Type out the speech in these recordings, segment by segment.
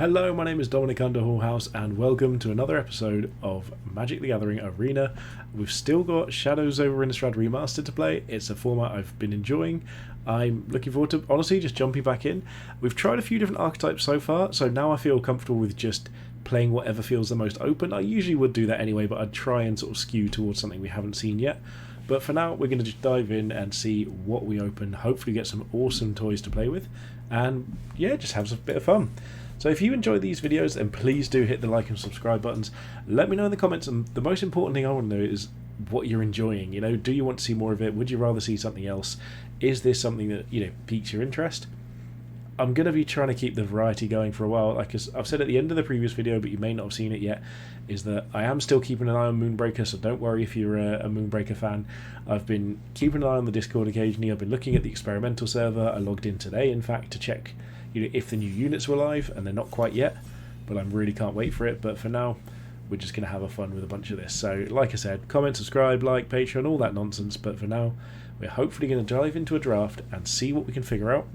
Hello, my name is Dominic Underhallhouse and welcome to another episode of Magic the Gathering Arena. We've still got Shadows over Innistrad Remastered to play. It's a format I've been enjoying. I'm looking forward to, honestly, just jumping back in. We've tried a few different archetypes so far, so now I feel comfortable with just playing whatever feels the most open. I usually would do that anyway, but I'd try and sort of skew towards something we haven't seen yet. But for now, we're going to just dive in and see what we open, hopefully get some awesome toys to play with, and yeah, just have a bit of fun. So if you enjoy these videos, then please do hit the like and subscribe buttons. Let me know in the comments, and the most important thing I want to know is what you're enjoying. You know, do you want to see more of it? Would you rather see something else? Is this something that, you know, piques your interest? I'm going to be trying to keep the variety going for a while. Like I've said at the end of the previous video, but you may not have seen it yet, is that I am still keeping an eye on Moonbreaker, so don't worry if you're a Moonbreaker fan. I've been keeping an eye on the Discord occasionally. I've been looking at the experimental server. I logged in today, in fact, to check, you know, if the new units were live, and they're not quite yet, but I really can't wait for it. But for now, we're just going to have a fun with a bunch of this. So like I said, comment, subscribe, like, Patreon, all that nonsense. But for now, we're hopefully going to dive into a draft and see what we can figure out.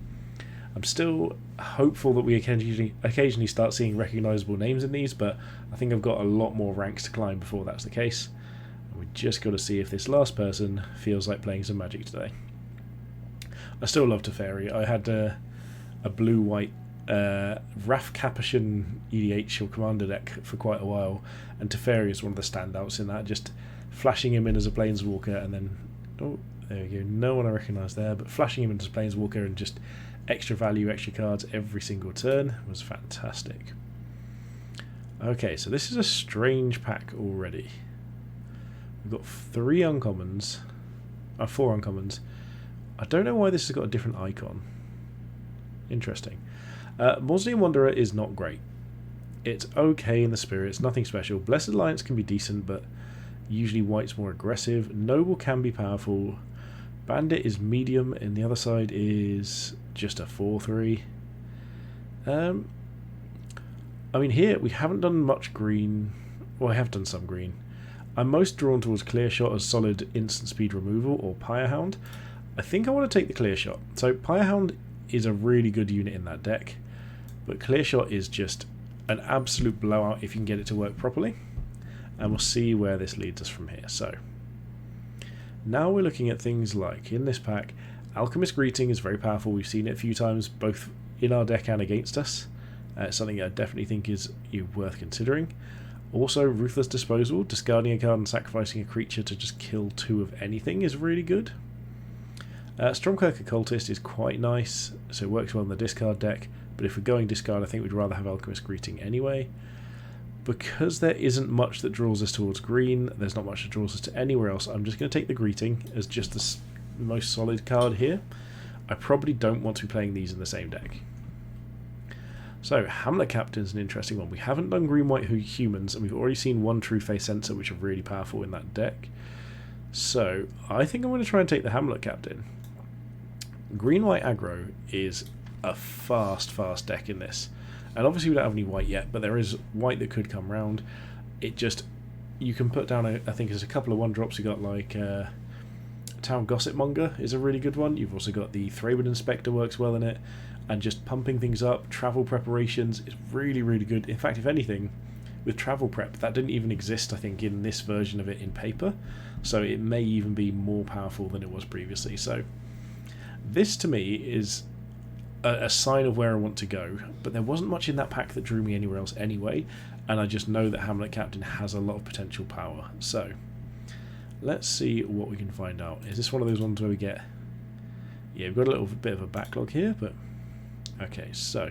I'm still hopeful that we occasionally start seeing recognisable names in these, but I think I've got a lot more ranks to climb before that's the case. And we just got to see if this last person feels like playing some Magic today. I still love Teferi. I had a blue-white Wrath Capuchin EDH or Commander deck for quite a while, and Teferi is one of the standouts in that, just flashing him in as a Planeswalker and then, oh, there we go, no one I recognise there, but flashing him in as a Planeswalker and just extra value, extra cards every single turn was fantastic. Okay, so this is a strange pack already. We've got 4 uncommons. I don't know why this has got a different icon. Interesting. Mausoleum Wanderer is not great. It's okay in the spirit, it's nothing special. Blessed Alliance can be decent, but usually white's more aggressive. Noble can be powerful. Bandit is medium, and the other side is just a 4/3. I mean, here we haven't done much green. Well, I have done some green. I'm most drawn towards Clear Shot as solid instant speed removal, or Pyrehound. I think I want to take the Clear Shot. So Pyrehound is a really good unit in that deck, but Clear Shot is just an absolute blowout if you can get it to work properly. And we'll see where this leads us from here. So now we're looking at things like, in this pack, Alchemist Greeting is very powerful. We've seen it a few times, both in our deck and against us. It's something I definitely think is worth considering. Also, Ruthless Disposal, discarding a card and sacrificing a creature to just kill 2 of anything is really good. Stormkirk Occultist is quite nice, so it works well in the discard deck, but if we're going discard, I think we'd rather have Alchemist Greeting anyway. Because there isn't much that draws us towards green, there's not much that draws us to anywhere else, I'm just going to take the Greeting as just the most solid card here. I probably don't want to be playing these in the same deck. So, Hamlet Captain is an interesting one. We haven't done green-white humans, and we've already seen 1 True Face Sensor, which are really powerful in that deck. So, I think I'm going to try and take the Hamlet Captain. Green-white aggro is a fast deck in this. And obviously we don't have any white yet, but there is white that could come round. It just, you can put down, I think there's a couple of 1-drops. You got like Town Gossipmonger is a really good one. You've also got the Thraben Inspector works well in it. And just pumping things up, Travel Preparations is really good. In fact, if anything, with Travel Prep, that didn't even exist, I think, in this version of it in paper. So it may even be more powerful than it was previously. So this to me is a sign of where I want to go, but there wasn't much in that pack that drew me anywhere else anyway, and I just know that Hamlet Captain has a lot of potential power. So let's see what we can find out. Is this one of those ones where we get, yeah, we've got a little bit of a backlog here, but okay. So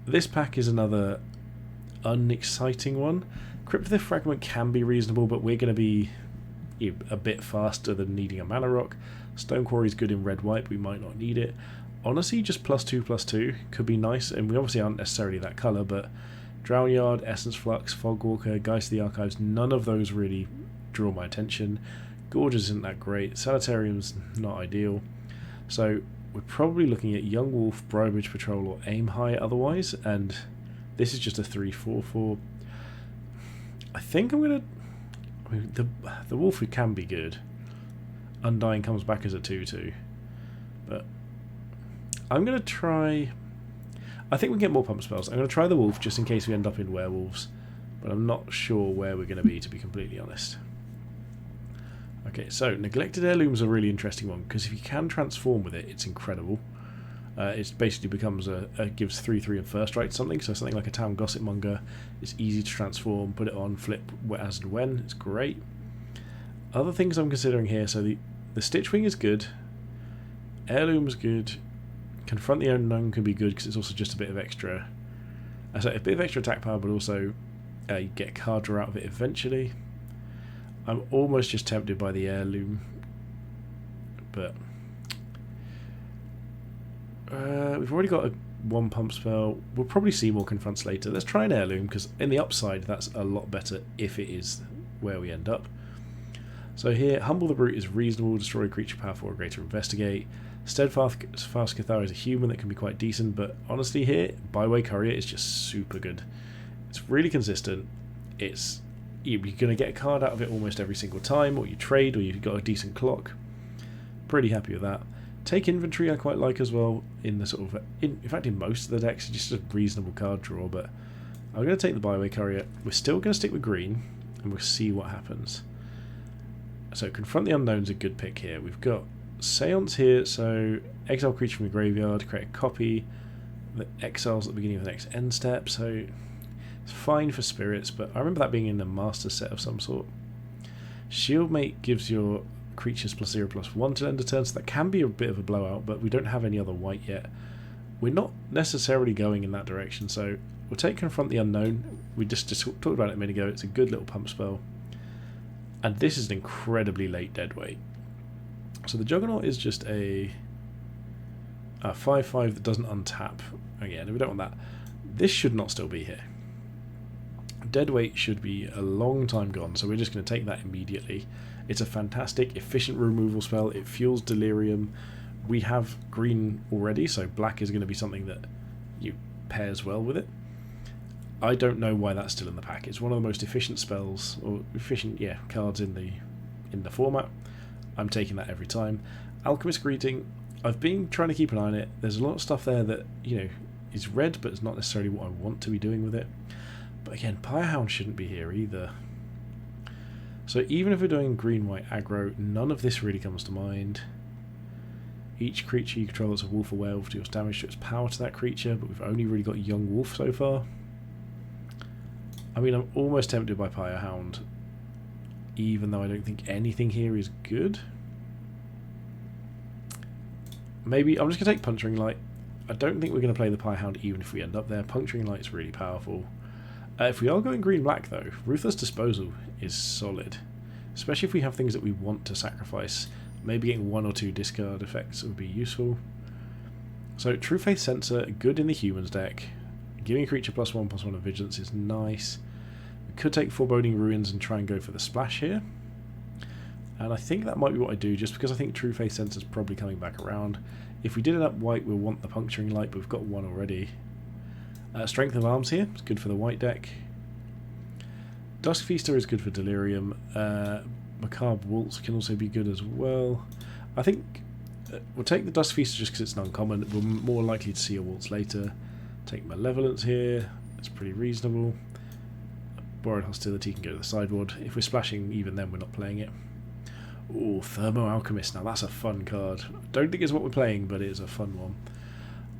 this pack is another unexciting one. Cryptotith Fragment can be reasonable, but we're going to be a bit faster than needing a mana rock. Stone Quarry is good in red-white, but we might not need it. Honestly, just +2/+2 could be nice, and we obviously aren't necessarily that colour, but Drownyard, Essence Flux, Fogwalker, Geist of the Archives, none of those really draw my attention. Gorgeous isn't that great. Sanitarium's not ideal. So we're probably looking at Young Wolf, Bribridge Patrol, or Aim High otherwise, and this is just a 3/4/4. I think I'm going to... I mean, the Wolf can be good. Undying comes back as a 2/2, but I'm going to try... I think we can get more pump spells. I'm going to try the wolf just in case we end up in werewolves, but I'm not sure where we're going to be, to be completely honest. Okay, so neglected heirlooms are a really interesting one, because if you can transform with it, it's incredible. It basically becomes gives 3/3 and first right to something, so something like a town gossip monger. It's easy to transform, put it on, flip as and when. It's great. Other things I'm considering here, so the Stitchwing is good, heirloom's good, confront the unknown can be good because it's also just a bit of extra, a bit of extra attack power, but also you get a card draw out of it eventually. I'm almost just tempted by the heirloom, but we've already got a 1 pump spell. We'll probably see more confronts later. Let's try an heirloom, because in the upside that's a lot better if it is where we end up. So here, Humble the Brute is reasonable, destroy a creature powerful or greater, investigate. Steadfast Cathar is a human that can be quite decent, but honestly here, Byway Courier is just super good. It's really consistent. You're going to get a card out of it almost every single time, or you trade, or you've got a decent clock. Pretty happy with that. Take Inventory I quite like as well, in the sort of, in fact in most of the decks, it's just a reasonable card draw, but I'm going to take the Byway Courier. We're still going to stick with green, and we'll see what happens. So Confront the Unknown's a good pick here. We've got Seance here, so exile creature from the graveyard, create a copy that exiles at the beginning of the next end step, so it's fine for spirits, but I remember that being in a master set of some sort. Shieldmate gives your creatures +0/+1 to end a turn, so that can be a bit of a blowout, but we don't have any other white yet. We're not necessarily going in that direction, so we'll take Confront the Unknown. We just talked about it a minute ago. It's a good little pump spell, and this is an incredibly late deadweight. So the Juggernaut is just a 5/5 that doesn't untap. Again, we don't want that. This should not still be here. Deadweight should be a long time gone, so we're just going to take that immediately. It's a fantastic, efficient removal spell. It fuels Delirium. We have green already, so black is going to be something that pairs well with it. I don't know why that's still in the pack. It's one of the most efficient spells, or efficient, cards in the format. I'm taking that every time. Alchemist Greeting, I've been trying to keep an eye on it. There's a lot of stuff there that, is red, but it's not necessarily what I want to be doing with it. But again, Pyrehound shouldn't be here either. So even if we're doing green-white aggro, none of this really comes to mind. Each creature you control that's a wolf or werewolf deals damage to its power to that creature, but we've only really got young wolf so far. I mean, I'm almost tempted by Pyrehound, even though I don't think anything here is good. Maybe I'm just going to take Puncturing Light. I don't think we're going to play the Pyrehound even if we end up there. Puncturing Light is really powerful. If we are going green-black though, Ruthless Disposal is solid. Especially if we have things that we want to sacrifice. Maybe getting 1 or 2 discard effects would be useful. So True Faith Sensor, good in the humans deck. Giving a creature +1/+1 of Vigilance is nice. We could take Foreboding Ruins and try and go for the splash here. And I think that might be what I do, just because I think True Faith Sensor is probably coming back around. If we did it up white, we'll want the Puncturing Light, but we've got one already. Strength of Arms here, it's good for the white deck. Dusk Feaster is good for Delirium. Macabre Waltz can also be good as well. I think we'll take the Dusk Feaster just because it's an uncommon. We're more likely to see a Waltz later. Take Malevolence here, it's pretty reasonable. Borrowed Hostility can go to the sideboard. If we're splashing, even then we're not playing it. Ooh, Thermo Alchemist, now that's a fun card. Don't think it's what we're playing, but it is a fun one.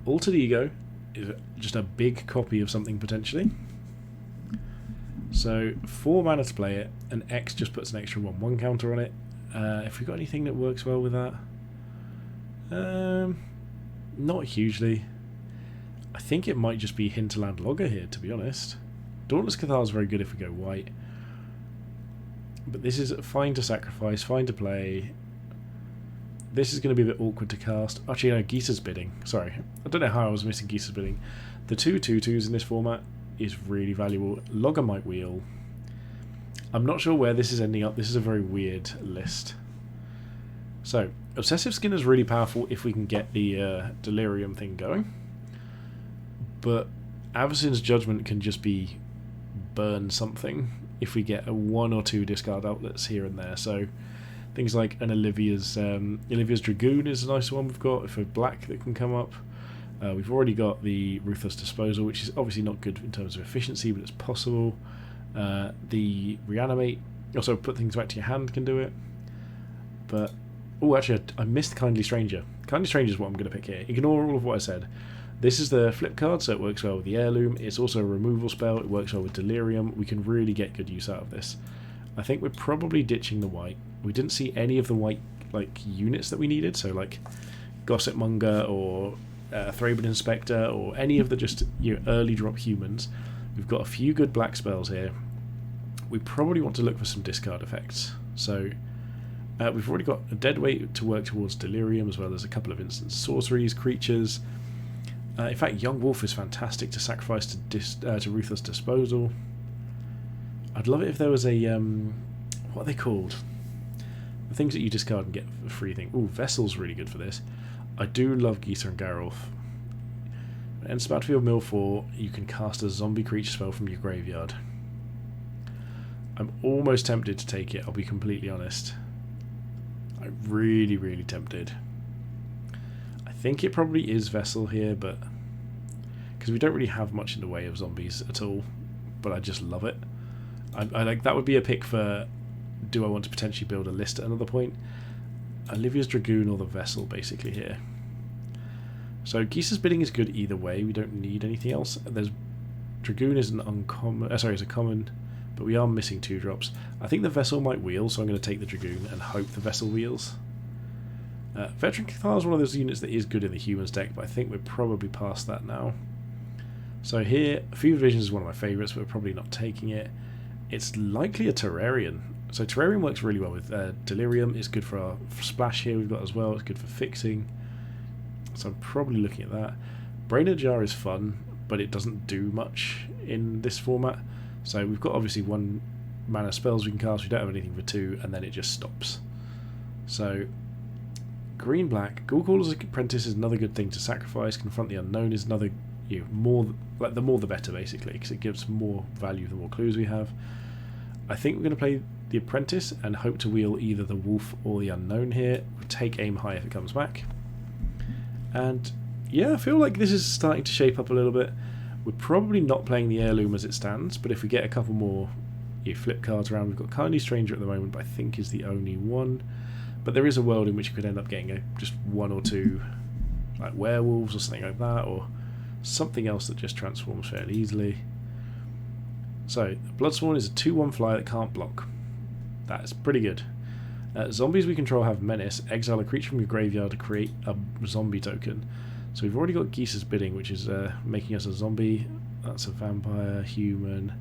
Altered Ego is just a big copy of something potentially. So 4 mana to play it, and X just puts an extra 1/1 counter on it. If we've got anything that works well with that, not hugely. I think it might just be Hinterland Logger here, to be honest. Dauntless Cathar is very good if we go white, but this is fine to sacrifice, fine to play. This is going to be a bit awkward to cast. Actually, no, Geesa's Bidding. Sorry, I don't know how I was missing Geesa's Bidding. The 2 2/2s in this format is really valuable. Loggermite Wheel. I'm not sure where this is ending up. This is a very weird list. So, Obsessive Skin is really powerful if we can get the Delirium thing going. But Avacyn's Judgment can just be burn something if we get a 1 or 2 discard outlets here and there. So things like an Olivia's Dragoon is a nice one we've got. If a black that can come up. We've already got the Ruthless Disposal, which is obviously not good in terms of efficiency, but it's possible. The Reanimate, also put things back to your hand, can do it. But, oh, actually, I missed Kindly Stranger. Kindly Stranger is what I'm going to pick here. Ignore all of what I said. This is the flip card, so it works well with the Heirloom. It's also a removal spell. It works well with Delirium. We can really get good use out of this. I think we're probably ditching the white. We didn't see any of the white units that we needed, so like Gossip Monger or Thraben Inspector or any of the just early drop humans. We've got a few good black spells here. We probably want to look for some discard effects. So we've already got a Deadweight to work towards Delirium, as well as a couple of instant sorceries, creatures. In fact, Young Wolf is fantastic to sacrifice to Ruthless Disposal. I'd love it if there was a what are they called? The things that you discard and get a free thing. Ooh, Vessel's really good for this. I do love Gisa and Geralf. And Battlefield Mill 4, you can cast a zombie creature spell from your graveyard. I'm almost tempted to take it, I'll be completely honest. I'm really, really tempted. I think it probably is Vessel here, but because we don't really have much in the way of zombies at all, but I just love it. I like that would be a pick for, do I want to potentially build a list at another point? Olivia's Dragoon or the Vessel basically here. So Gisa's Bidding is good either way. We don't need anything else. There's Dragoon is an uncommon. Sorry, it's a common, but we are missing 2-drops. I think the Vessel might wheel, so I'm going to take the Dragoon and hope the Vessel wheels. Veteran Cathar is one of those units that is good in the humans deck, but I think we're probably past that now. So here, Fever Vision is one of my favourites, but we're probably not taking it. It's likely a Terrarian. So Terrarium works really well with Delirium. It's good for our splash here we've got as well. It's good for fixing. So I'm probably looking at that. Brainerd Jar is fun, but it doesn't do much in this format. So we've got obviously 1 mana spells we can cast. We don't have anything for 2, and then it just stops. So green-black. Ghoul-Caller's Apprentice is another good thing to sacrifice. Confront the Unknown is another, more like the more the better basically, because it gives more value the more clues we have. I think we're going to play the Apprentice and hope to wheel either the Wolf or the Unknown here. We'll take aim high if it comes back. And yeah, I feel like this is starting to shape up a little bit. We're probably not playing the Heirloom as it stands, but if we get a couple more flip cards around, we've got Kindly Stranger at the moment, but I think is the only one. But there is a world in which you could end up getting just 1 or 2 like werewolves or something like that, or something else that just transforms fairly easily. So Bloodsworn is a 2/1 flyer that can't block. That's pretty good. Zombies we control have Menace. Exile a creature from your graveyard to create a zombie token. So we've already got Gisa's Bidding, which is making us a zombie. That's a vampire, human.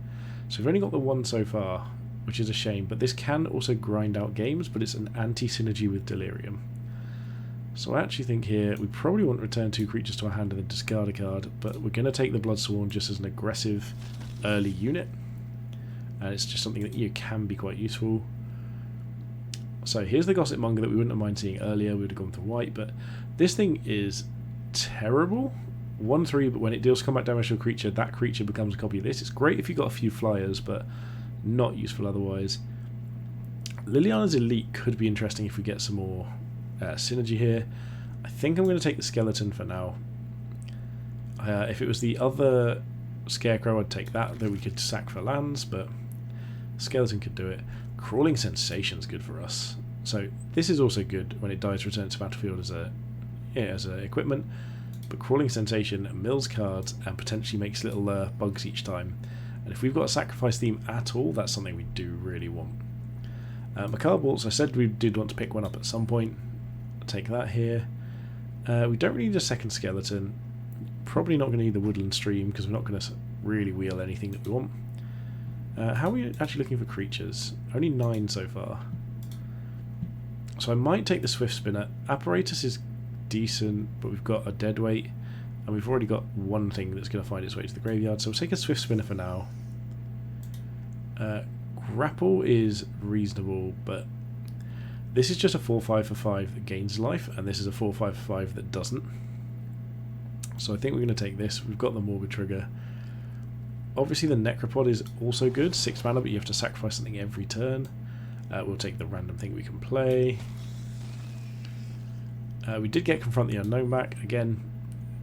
So we've only got the 1 so far, which is a shame. But this can also grind out games, but it's an anti-synergy with Delirium. So I actually think here we probably want to return 2 creatures to our hand and then discard a card, but we're going to take the Bloodsworn just as an aggressive early unit. And it's just something that can be quite useful. So here's the Gossip Monger that we wouldn't have mind seeing earlier. We would have gone for white, but this thing is terrible. 1/3, but when it deals combat damage to a creature, that creature becomes a copy of this. It's great if you've got a few flyers, but not useful otherwise. Liliana's Elite could be interesting if we get some more synergy here. I think I'm going to take the Skeleton for now. If it was the other Scarecrow, I'd take that, though we could sack for lands, but Skeleton could do it. Crawling Sensation's good for us. So this is also good when it dies, return to battlefield as a equipment. But Crawling Sensation mills cards and potentially makes little bugs each time. And if we've got a sacrifice theme at all, that's something we do really want. Macabre Waltz, I said we did want to pick one up at some point. I'll take that here. We don't really need a second Skeleton. Probably not going to need the Woodland Stream because we're not going to really wheel anything that we want. How are we actually looking for creatures? Only 9 so far. So I might take the Swift Spinner. Apparatus is decent, but we've got a Deadweight, and we've already got 1 thing that's going to find its way to the graveyard, so we'll take a Swift Spinner for now. Grapple is reasonable, but this is just a 4/5 for 5 that gains life, and this is a 4/5 for 5 that doesn't. So I think we're going to take this. We've got the Morbid Trigger. Obviously the Necropod is also good, 6 mana, but you have to sacrifice something every turn. We'll take the random thing we can play. We did get Confront the Unknown back. Again,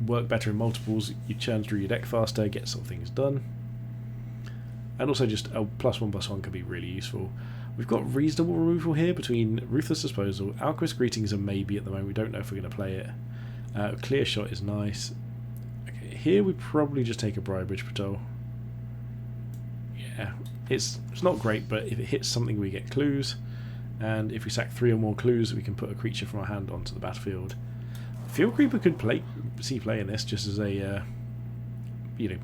work better in multiples. You churn through your deck faster, get some things done. And also just a +1/+1 could be really useful. We've got reasonable removal here between Ruthless Disposal. Alchemist Greetings are maybe at the moment. We don't know if we're going to play it. Clear Shot is nice. Okay, here we probably just take a Briarbridge Patrol. Yeah, it's not great, but if it hits something we get clues. And if we sack 3 or more clues, we can put a creature from our hand onto the battlefield. Field Creeper could see play in this just as a,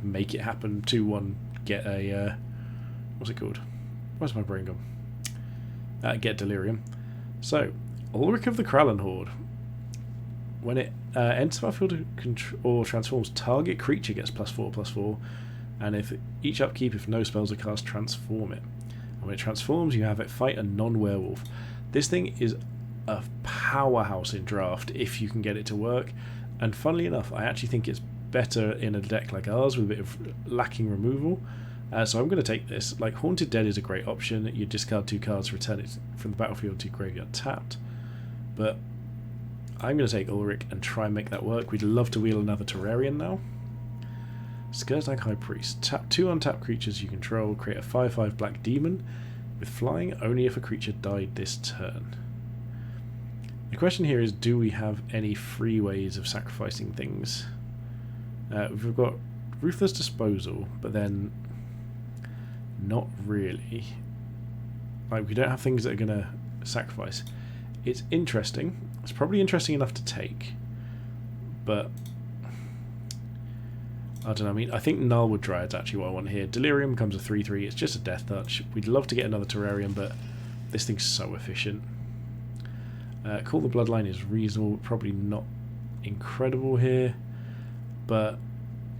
make it happen 2-1, get a, what's it called? Where's my brain gone? Get Delirium. So, Ulrich of the Krallen Horde. When it enters the battlefield or transforms, target creature gets +4/+4, and if each upkeep, if no spells are cast, transform it. And when it transforms, you have it fight a non-werewolf. This thing is a powerhouse in draft if you can get it to work, and funnily enough, I actually think it's better in a deck like ours with a bit of lacking removal. So I'm going to take this. Like, Haunted Dead is a great option. You discard 2 cards, return it from the battlefield to your graveyard tapped. But I'm going to take Ulrich and try and make that work. We'd love to wheel another Terrarian now. Skursdag High Priest. Tap 2 untapped creatures you control. Create a 5/5 black demon with flying only if a creature died this turn. The question here is, do we have any free ways of sacrificing things? We've got Ruthless Disposal, but then not really. Like, we don't have things that are going to sacrifice. It's interesting. It's probably interesting enough to take, but I don't know. I mean, I think Gnarlwood Dryad's actually what I want here. Delirium becomes a 3/3. It's just a Death Touch. We'd love to get another Terrarium, but this thing's so efficient. Call the Bloodline is reasonable, probably not incredible here, but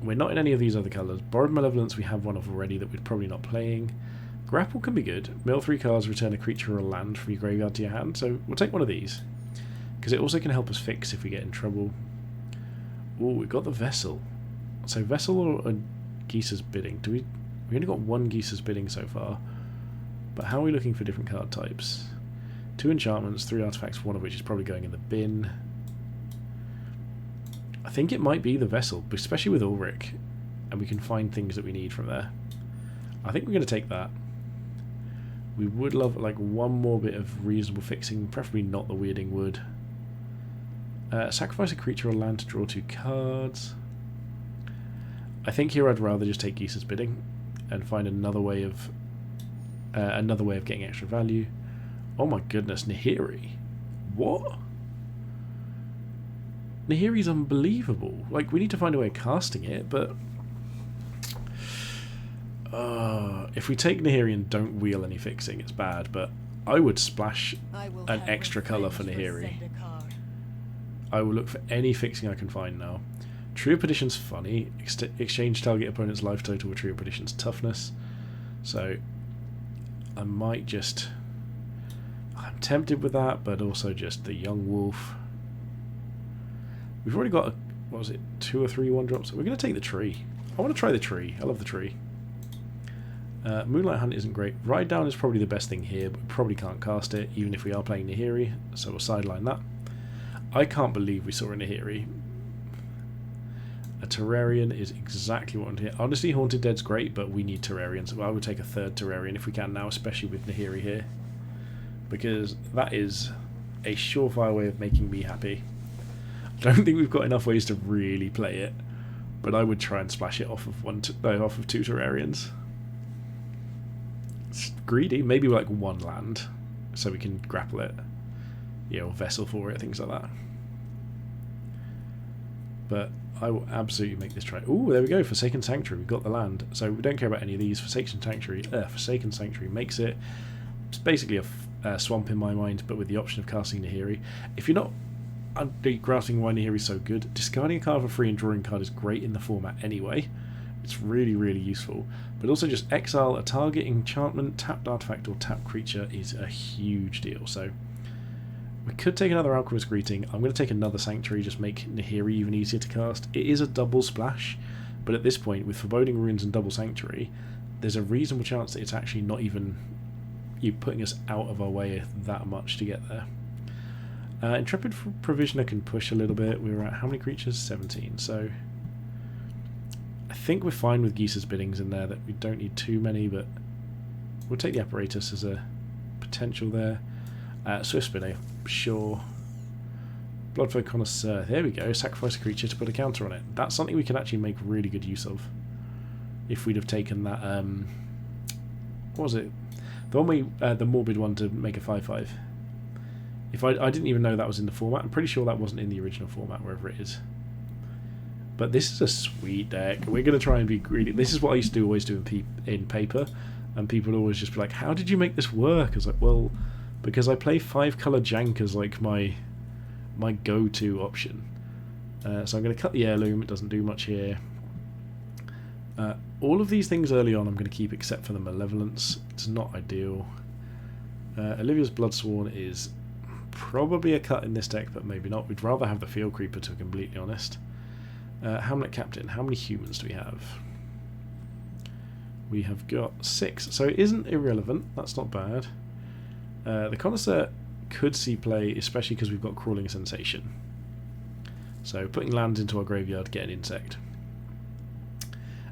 we're not in any of these other colours. Borrowed Malevolence we have one of already that we're probably not playing. Grapple can be good. Mill 3 cards, return a creature or a land from your graveyard to your hand, so we'll take one of these, because it also can help us fix if we get in trouble. Oh, we've got the Vessel. So Vessel or Geeser's Bidding. We only got one Geeser's Bidding so far, but how are we looking for different card types? 2 enchantments, 3 artifacts, one of which is probably going in the bin. I think it might be the Vessel, especially with Ulrich, and we can find things that we need from there. I think we're going to take that. We would love like one more bit of reasonable fixing, preferably not the Weirding Wood. Sacrifice a creature or land to draw 2 cards. I think here I'd rather just take Geeser's Bidding and find another way of getting extra value. Oh my goodness, Nahiri. What? Nahiri's unbelievable. Like, we need to find a way of casting it, but if we take Nahiri and don't wheel any fixing, it's bad, but I would splash an extra colour for Nahiri. I will look for any fixing I can find now. True of Perdition's funny. Exchange target opponent's life total with True of Perdition's toughness. So I might just... I'm tempted with that, but also just the Young Wolf. We've already got, what was it, 2 or 3 1-drops. We're going to take the tree. I want to try the tree. I love the tree. Moonlight Hunt isn't great. Ride Down is probably the best thing here, but we probably can't cast it, even if we are playing Nahiri, so we'll sideline that. I can't believe we saw a Nahiri. A Terrarian is exactly what I want here. Honestly, Haunted Dead's great, but we need Terrarians. So I would take a 3rd Terrarian if we can now, especially with Nahiri here, because that is a surefire way of making me happy. I don't think we've got enough ways to really play it, but I would try and splash it off of 2 Terrarians. It's greedy, maybe like 1 land, so we can grapple it, or Vessel for it, things like that. But I will absolutely make this try. Oh, there we go, Forsaken Sanctuary, we've got the land. So we don't care about any of these. Forsaken Sanctuary makes it. It's basically a swamp in my mind, but with the option of casting Nahiri. If you're not grasping why Nahiri is so good, discarding a card for free and drawing a card is great in the format anyway. It's really, really useful. But also just exile a target enchantment, tapped artifact, or tapped creature is a huge deal. So we could take another Alchemist Greeting. I'm going to take another Sanctuary, just make Nahiri even easier to cast. It is a double splash, but at this point, with Foreboding Runes and double Sanctuary, there's a reasonable chance that it's actually not even you putting us out of our way that much to get there. Intrepid Provisioner can push a little bit. We're at how many creatures? 17. So I think we're fine with Geese's Biddings in there, that we don't need too many, but we'll take the Apparatus as a potential there. Swift Spinner, sure. Bloodflow Connoisseur, there we go. Sacrifice a creature to put a counter on it. That's something we can actually make really good use of. If we'd have taken that, what was it? The one the Morbid one to make a 5/5. If I didn't even know that was in the format. I'm pretty sure that wasn't in the original format, wherever it is. But this is a sweet deck. We're going to try and be greedy. This is what I used to always do in paper. And people would always just be like, how did you make this work? I was like, well, because I play 5-colour jank as like my go-to option. So I'm going to cut the Heirloom. It doesn't do much here. All of these things early on I'm going to keep except for the Malevolence. It's not ideal. Olivia's Bloodsworn is probably a cut in this deck, but maybe not. We'd rather have the Field Creeper, to be completely honest. Hamlet Captain. How many humans do we have? We have got 6, so it isn't irrelevant. That's not bad. The Connoisseur could see play, especially because we've got Crawling Sensation. So putting lands into our graveyard, get an insect.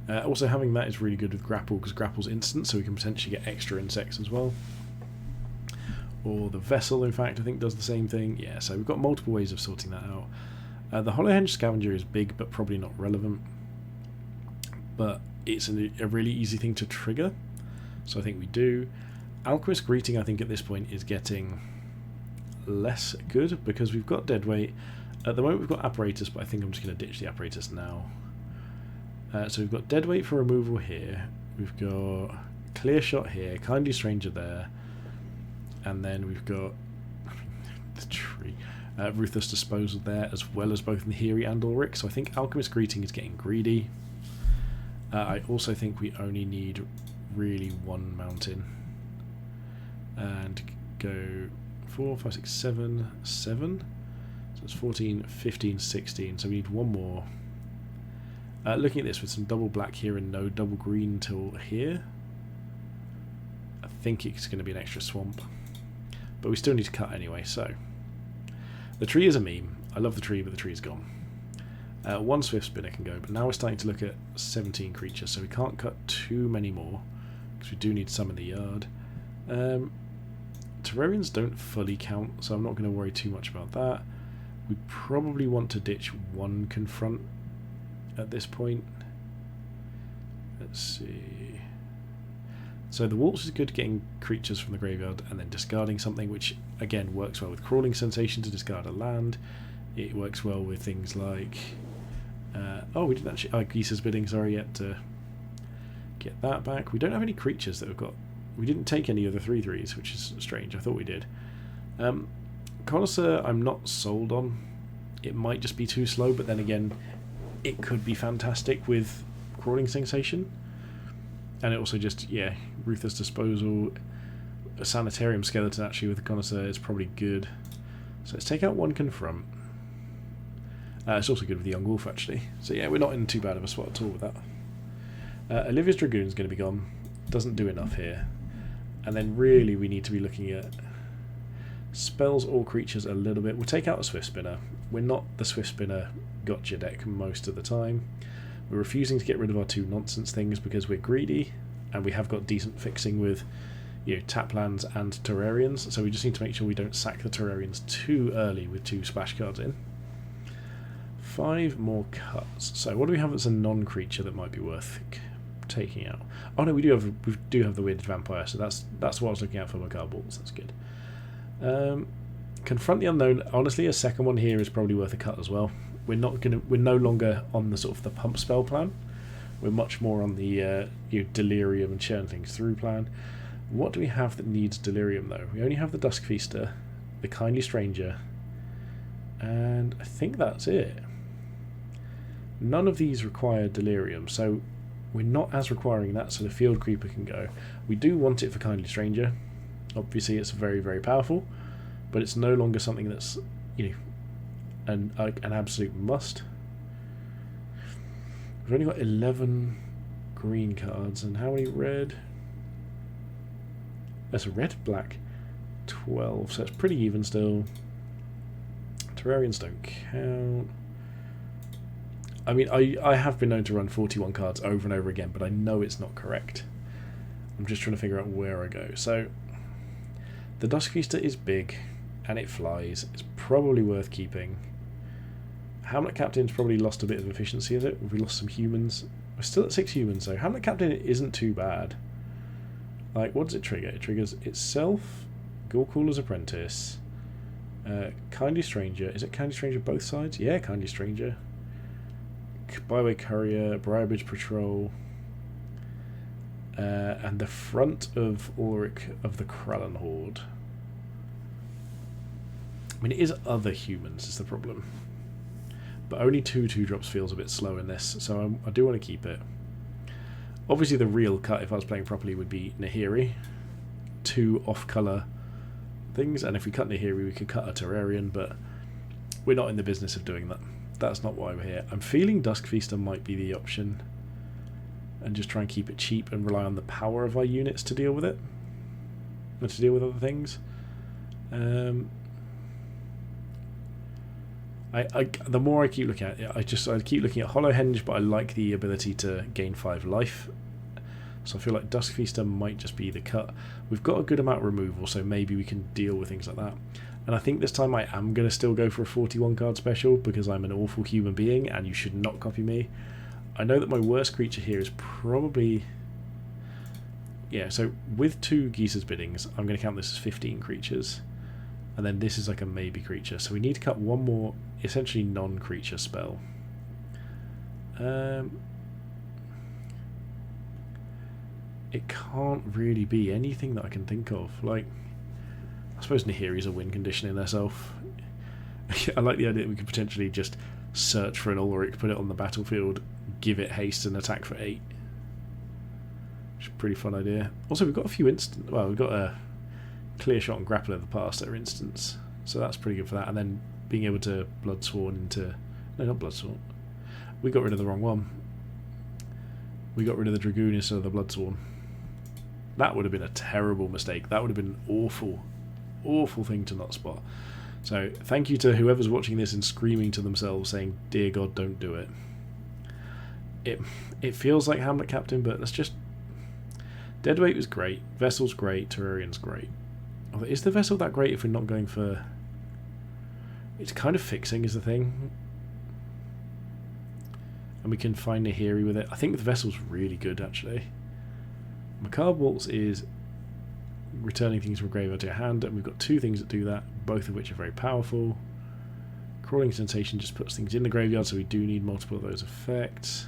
Also having that is really good with Grapple, because Grapple's instant, so we can potentially get extra insects as well. Or the Vessel, in fact, I think does the same thing. Yeah, so we've got multiple ways of sorting that out. The Hollowhenge Scavenger is big, but probably not relevant. But it's a really easy thing to trigger, so I think we do. Alchemist Greeting, I think at this point is getting less good, because we've got Deadweight. At the moment we've got Apparatus, but I think I'm just going to ditch the Apparatus now. So we've got Deadweight for removal here. We've got Clear Shot here, Kindly Stranger there. And then we've got the tree. Ruthless Disposal there, as well as both Nahiri and Ulrich. So I think Alchemist Greeting is getting greedy. I also think we only need really one mountain. And go 4, 5, 6, 7, 7. So it's 14, 15, 16. So we need one more. Looking at this with some double black here and no double green till here. I think it's going to be an extra swamp. But we still need to cut anyway, so. The tree is a meme. I love the tree, but the tree's gone. One Swift Spinner can go, but now we're starting to look at 17 creatures, so we can't cut too many more, because we do need some in the yard. Terrarians don't fully count, so I'm not going to worry too much about that. We probably want to ditch one Confront at this point. Let's see. So the Waltz is good getting creatures from the graveyard and then discarding something, which again works well with Crawling Sensation to discard a land. It works well with things like oh, we didn't actually Geese's Bidding, sorry, yet to get that back. We don't have any creatures that we've got. We didn't take any of the 3/3s, which is strange. I thought we did. Connoisseur I'm not sold on. It might just be too slow, but then again it could be fantastic with Crawling Sensation. And it also just, yeah, Ruthless Disposal, a Sanitarium Skeleton actually with the Connoisseur is probably good. So let's take out one Confront. It's also good with the Young Wolf actually. So yeah, we're not in too bad of a spot at all with that. Olivia's Dragoon's going to be gone. Doesn't do enough here. And then really we need to be looking at spells or creatures a little bit. We'll take out a Swift Spinner. We're not the Swift Spinner gotcha deck most of the time. We're refusing to get rid of our 2 nonsense things because we're greedy, and we have got decent fixing with, you know, tap lands and Terrarians, so we just need to make sure we don't sack the Terrarians too early with 2 splash cards in. 5 more cuts. So what do we have that's a non-creature that might be worth taking out? Oh no, we do have the Weirded Vampire, so that's what I was looking at for my card balls. That's good. Confront the Unknown. Honestly, a second one here is probably worth a cut as well. We're no longer on the sort of the pump spell plan. We're much more on the delirium and churn things through plan. What do we have that needs delirium though? We only have the Dusk Feaster, the Kindly Stranger, and I think that's it. None of these require delirium, so we're not as requiring that, so the Field Creeper can go. We do want it for Kindly Stranger. Obviously it's very, very powerful, but it's no longer something that's, you know, an absolute must. We've only got 11 green cards, and how many red? That's a red, black, 12, so it's pretty even still. Terrarians don't count. I mean, I have been known to run 41 cards over and over again, but I know it's not correct. I'm just trying to figure out where I go. So, the Dusk Feaster is big, and it flies. It's probably worth keeping. Hamlet Captain's probably lost a bit of efficiency, is it? We lost some humans. We're still at 6 humans, so Hamlet Captain isn't too bad. Like, what does it trigger? It triggers itself, Gorecaller's Apprentice, Kindly Stranger. Is it Kindly Stranger both sides? Yeah, Kindly Stranger. Byway Courier, Briarbridge Patrol, and the front of Ulrich of the Krallen Horde. I mean, it is other humans is the problem, but only 2/2 feels a bit slow in this, so I do want to keep it. Obviously the real cut, if I was playing properly, would be Nahiri, 2 off-colour things, and if we cut Nahiri we could cut a Terrarian, but we're not in the business of doing that. That's not why we're here. I'm feeling Dusk Feaster might be the option, and just try and keep it cheap and rely on the power of our units to deal with it, and to deal with other things. The more I keep looking at it, I keep looking at Hollow Henge, but I like the ability to gain 5 life. So I feel like Dusk Feaster might just be the cut. We've got a good amount of removal, so maybe we can deal with things like that. And I think this time I am going to still go for a 41 card special, because I'm an awful human being and you should not copy me. I know that my worst creature here is probably... Yeah, so with 2 Geeser's Biddings, I'm going to count this as 15 creatures. And then this is like a maybe creature. So we need to cut one more, essentially non-creature spell. It can't really be anything that I can think of. Like, I suppose Nahiri's a win condition in herself. I like the idea that we could potentially just search for an Ulrich, put it on the battlefield, give it haste and attack for 8. Which is a pretty fun idea. Also, we've got a few well, we've got a Clear Shot and Grapple in the past that are instants, so that's pretty good for that. And then being able to Bloodsworn into... No, not Bloodsworn. We got rid of the wrong one. We got rid of the Dragoon instead of the Bloodsworn. That would have been a terrible mistake. That would have been an awful thing to not spot. So thank you to whoever's watching this and screaming to themselves saying, dear God, don't do it. It feels like Hamlet Captain, but let's just... Deadweight was great, Vessel's great, Terrarian's great. Although, is the Vessel that great if we're not going for... It's kind of fixing is the thing. And we can find Nahiri with it. I think the Vessel's really good, actually. Macabre Waltz is returning things from graveyard to your hand, and we've got 2 things that do that, both of which are very powerful. Crawling Sensation just puts things in the graveyard, so we do need multiple of those effects.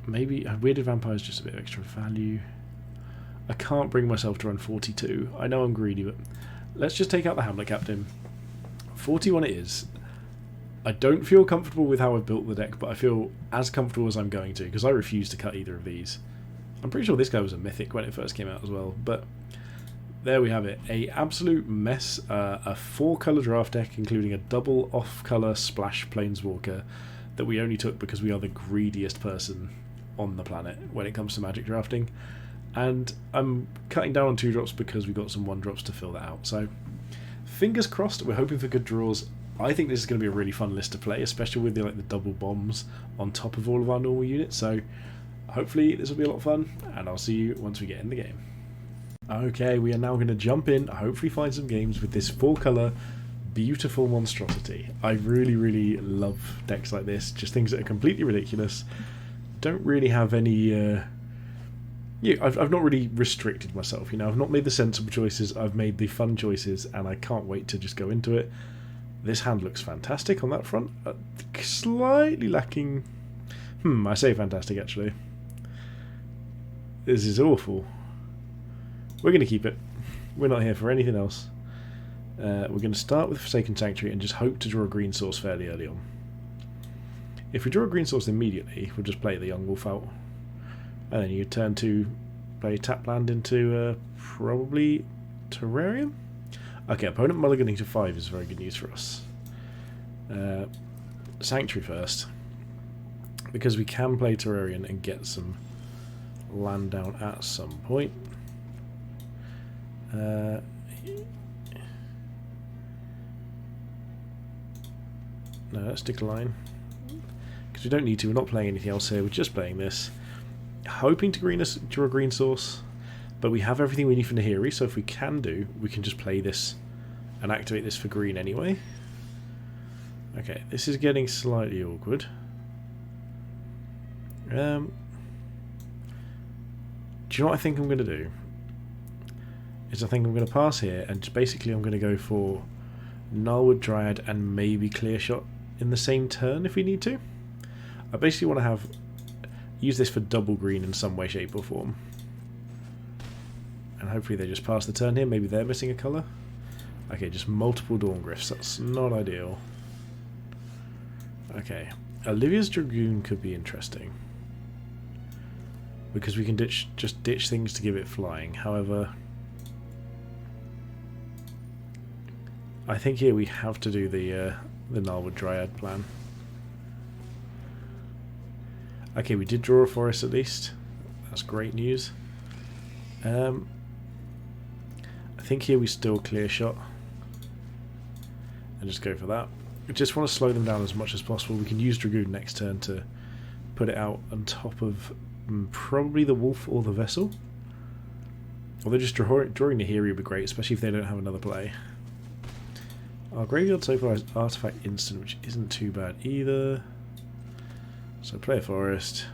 Maybe a Weirded Vampire is just a bit of extra value. I can't bring myself to run 42. I know I'm greedy, but let's just take out the Hamlet Captain. 41 it is. I don't feel comfortable with how I've built the deck, but I feel as comfortable as I'm going to, because I refuse to cut either of these. I'm pretty sure this guy was a mythic when it first came out as well, but there we have it. A absolute mess. A 4-colour draft deck, including a double off-colour splash Planeswalker that we only took because we are the greediest person on the planet when it comes to Magic drafting. And I'm cutting down on 2-drops because we got some 1-drops to fill that out. So fingers crossed, we're hoping for good draws. I think this is going to be a really fun list to play, especially with the double bombs on top of all of our normal units. So hopefully this will be a lot of fun, and I'll see you once we get in the game. Okay, we are now going to jump in, hopefully find some games with this 4-colour beautiful monstrosity. I really love decks like this, just things that are completely ridiculous. Don't really have any... I've not really restricted myself, I've not made the sensible choices, I've made the fun choices, and I can't wait to just go into it. This hand looks fantastic on that front. Slightly lacking... I say fantastic, actually. This is awful. We're going to keep it. We're not here for anything else. We're going to start with Forsaken Sanctuary and just hope to draw a green source fairly early on. If we draw a green source immediately, we'll just play the Young Wolf out. And then you turn to play tap land into probably Terrarium? Okay, opponent mulliganing to 5 is very good news for us. Sanctuary first, because we can play Terrarian and get some land down at some point. No, let's decline. Because we don't need to, we're not playing anything else here, we're just playing this. Hoping to draw a green source, but we have everything we need for Nahiri, so if we can we can just play this and activate this for green anyway. Okay, this is getting slightly awkward. Do you know what I think I'm going to do? I think I'm going to pass here, and just basically I'm going to go for Gnarlwood Dryad and maybe Clear Shot in the same turn if we need to. I basically want to use this for double green in some way, shape or form. And hopefully they just pass the turn here. Maybe they're missing a colour. Okay, just multiple Dawn Gryphs. That's not ideal. Okay, Olivia's Dragoon could be interesting, because we can just ditch things to give it flying. However, I think here we have to do the Gnarlwood Dryad plan. Okay, we did draw a forest at least. That's great news. I think here we still Clear Shot and just go for that. We just want to slow them down as much as possible. We can use Dragoon next turn to put it out on top of probably the Wolf or the Vessel. Although just drawing Nahiri would be great, especially if they don't have another play. Our graveyard so far is Artifact Instant, which isn't too bad either. So play a forest.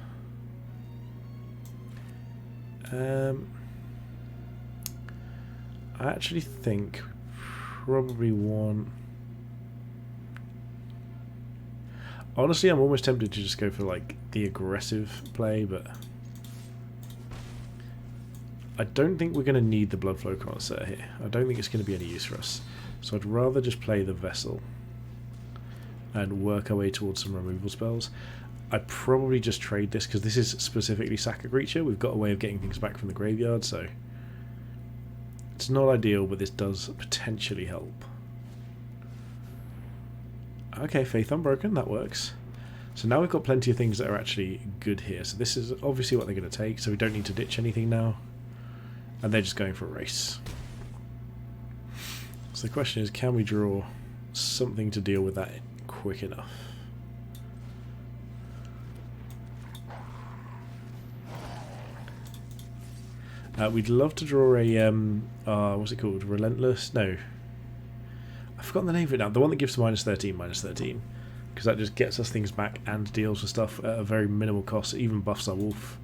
I actually think probably want... Honestly, I'm almost tempted to just go for like the aggressive play, but I don't think we're going to need the Bloodflow Connoisseur here. I don't think it's going to be any use for us. So I'd rather just play the Vessel and work our way towards some removal spells. I'd probably just trade this, because this is specifically sack a creature. We've got a way of getting things back from the graveyard, so it's not ideal, but this does potentially help. Okay, Faith Unbroken, that works. So now we've got plenty of things that are actually good here. So this is obviously what they're going to take, so we don't need to ditch anything now. And they're just going for a race. So the question is, can we draw something to deal with that quick enough? We'd love to draw a, what's it called? Relentless? No. I've forgotten the name of it now. The one that gives -13/-13. Because that just gets us things back and deals with stuff at a very minimal cost. It even buffs our wolf.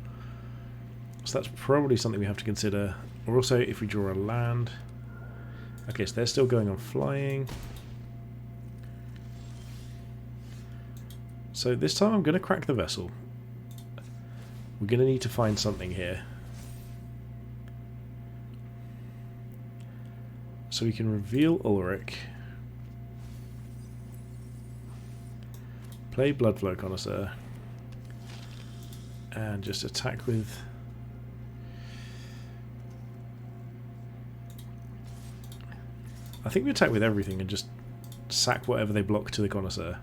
So that's probably something we have to consider. Or also, if we draw a land... Okay, so they're still going on flying. So this time I'm going to crack the Vessel. We're going to need to find something here. So we can reveal Ulrich. Play Bloodflow Connoisseur. And just attack with... I think we attack with everything and just sack whatever they block to the Connoisseur.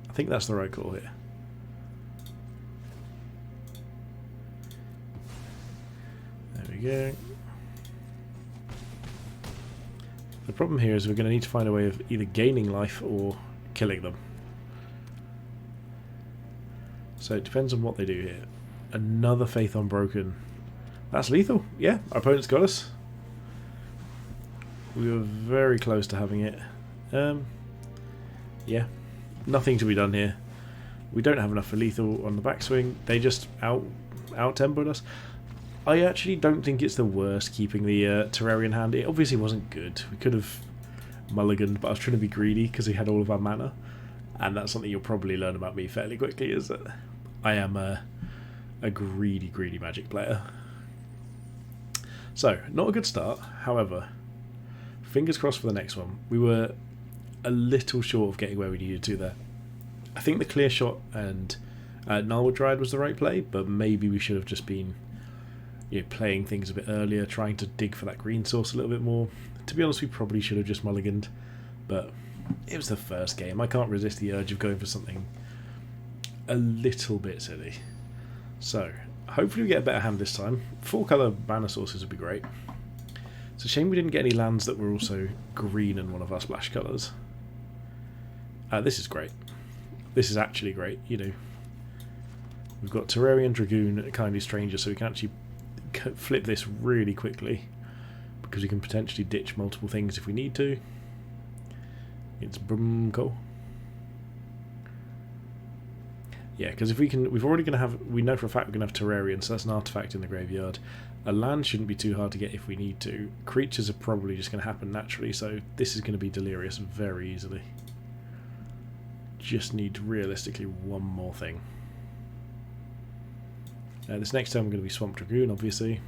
I think that's the right call here. There we go. The problem here is we're going to need to find a way of either gaining life or killing them. So it depends on what they do here. Another Faith Unbroken. That's lethal. Yeah, our opponent's got us. We were very close to having it. Yeah, nothing to be done here. We don't have enough for lethal on the backswing. They just out-tempoed us. I actually don't think it's the worst keeping the Terrarian hand. It obviously wasn't good. We could have mulliganed, but I was trying to be greedy because he had all of our mana. And that's something you'll probably learn about me fairly quickly, is that I am a greedy Magic player. So, not a good start. However, fingers crossed for the next one. We were a little short of getting where we needed to there. I think the Clear Shot and Gnarlwood Dryad was the right play, but maybe we should have just been playing things a bit earlier, trying to dig for that green source a little bit more. To be honest, we probably should have just mulliganed, but it was the first game. I can't resist the urge of going for something a little bit silly. So, hopefully we get a better hand this time. 4-colour banner sources would be great. It's a shame we didn't get any lands that were also green in one of our splash colours. This is great. This is actually great, you know. We've got Terrarian Dragoon, Kindly Stranger, so we can actually flip this really quickly because we can potentially ditch multiple things if we need to. It's cool. Yeah, because if we can, we've already going to have, we know for a fact we're going to have Terrarian, so that's an artifact in the graveyard. A land shouldn't be too hard to get if we need to. Creatures are probably just going to happen naturally, so this is going to be Delirious very easily. Just need realistically one more thing. This next turn we're going to be Swamp Dragoon, obviously.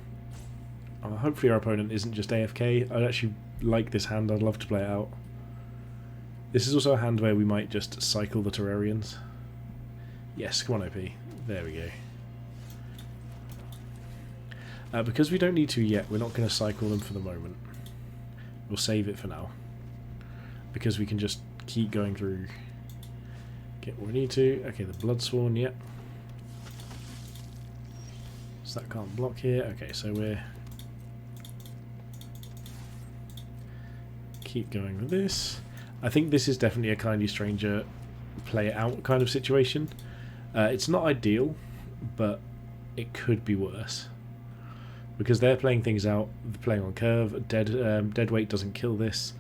Hopefully our opponent isn't just AFK. I'd actually like this hand, I'd love to play it out. This is also a hand where we might just cycle the Terrarians. Yes, come on OP. There we go. Because we don't need to yet, we're not going to cycle them for the moment. We'll save it for now. Because we can just keep going through, get what we need to. Okay, the Bloodsworn, yep. So that can't block here. Okay, so we're... keep going with this. I think this is definitely a Kindly Stranger play it out kind of situation. It's not ideal, but it could be worse. Because they're playing things out, they're playing on curve, dead weight doesn't kill this,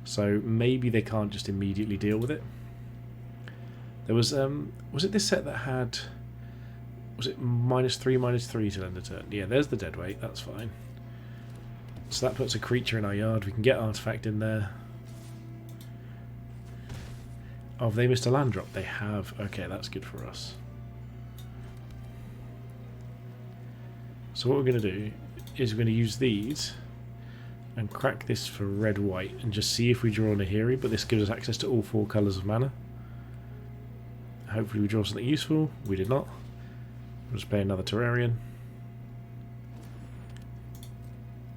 so maybe they can't just immediately deal with it. There was it this set that had, was it -3/-3 till end of turn? Yeah, there's the dead weight, that's fine. So that puts a creature in our yard, we can get artifact in there. Oh, have they missed a land drop? They have. Okay, that's good for us. So what we're going to do is we're going to use these and crack this for red-white and just see if we draw Nahiri, but this gives us access to all 4 colours of mana. Hopefully we draw something useful. We did not. We'll just play another Terrarian.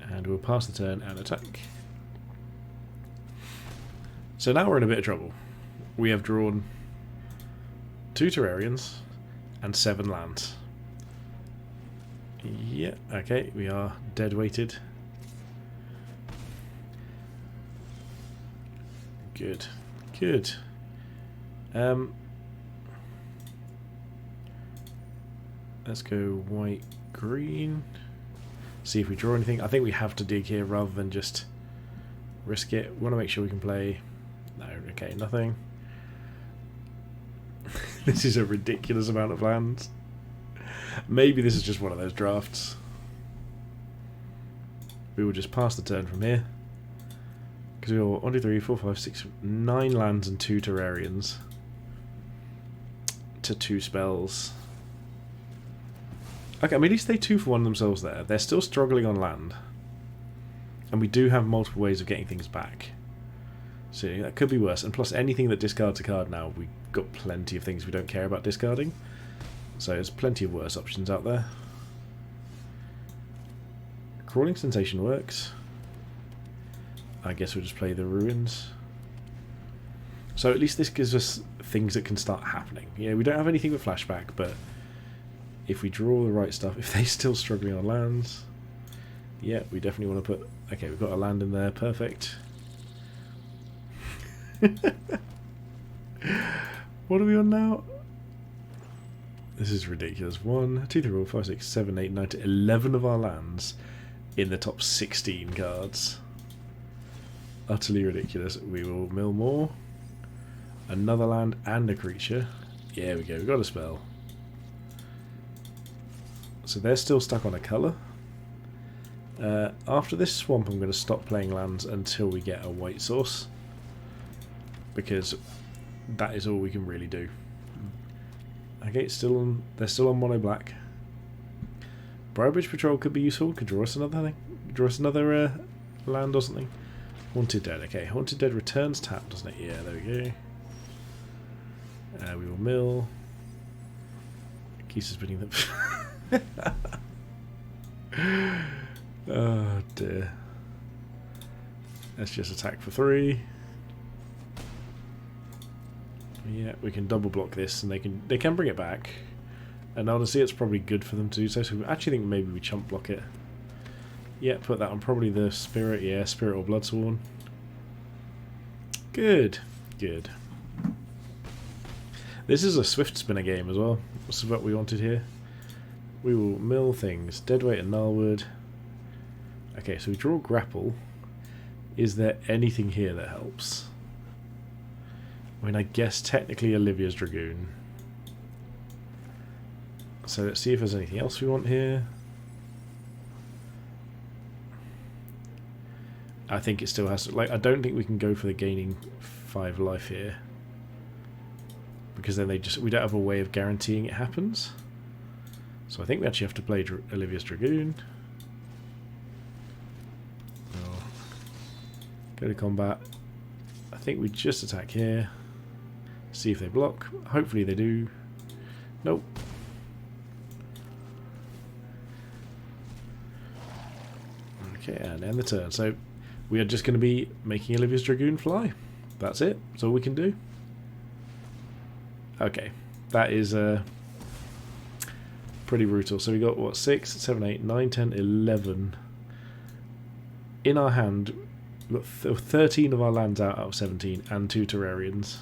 And we'll pass the turn and attack. So now we're in a bit of trouble. We have drawn 2 Terrarians and 7 lands. Yeah, okay, we are dead weighted. Good, good. Let's go white, green. See if we draw anything. I think we have to dig here rather than just risk it. We want to make sure we can play. No, okay, nothing. This is a ridiculous amount of lands. Maybe this is just one of those drafts. We will just pass the turn from here. Because we got 1, 2, 3, 4, 5, 6, 9 lands and 2 Terrarians. To 2 spells. Okay, I mean, at least they 2 for 1 themselves there. They're still struggling on land. And we do have multiple ways of getting things back. So that could be worse. And plus anything that discards a card now, we've got plenty of things we don't care about discarding. So there's plenty of worse options out there. Crawling Sensation works. I guess we'll just play the Ruins. So at least this gives us things that can start happening. Yeah, we don't have anything with flashback, but if we draw the right stuff, if they're still struggling on lands, yeah, we definitely want to put... Okay, we've got a land in there, perfect. What are we on now? This is ridiculous. 1, 2, 3, 4, 5, 6, 7, 8, 9, 10, 11 of our lands in the top 16 cards. Utterly ridiculous. We will mill more. Another land and a creature. Yeah, we go. We got a spell. So they're still stuck on a colour. After this swamp, I'm going to stop playing lands until we get a white source, because that is all we can really do. Okay, it's still on. They're still on mono black. Bribridge Patrol could be useful. Could draw us another thing. Draw us another land or something. Haunted Dead. Okay, Haunted Dead returns tap, doesn't it? Yeah, there we go. We will mill. Keeps us spinning them. Oh dear. Let's just attack for 3. Yeah, we can double block this, and they can bring it back. And honestly, it's probably good for them to do so. So I actually think maybe we chump block it. Yeah, put that on probably the Spirit. Yeah, Spirit or Bloodsworn. Good, good. This is a swift spinner game as well. This is what we wanted here. We will mill things. Deadweight and Gnarlwood. Okay, so we draw grapple. Is there anything here that helps? I mean, I guess technically Olivia's Dragoon. So let's see if there's anything else we want here. I think it still has to, like, I don't think we can go for the gaining 5 life here. Because then we don't have a way of guaranteeing it happens. So I think we actually have to play Olivia's Dragoon. Oh. Go to combat. I think we just attack here. See if they block. Hopefully they do. Nope. Okay, and end the turn. So we are just going to be making Olivia's Dragoon fly. That's it. That's all we can do. Okay, that is pretty brutal. So we got, what, 6, 7, 8, 9, 10, 11. In our hand, we've got 13 of our lands out of 17 and 2 Terrarians.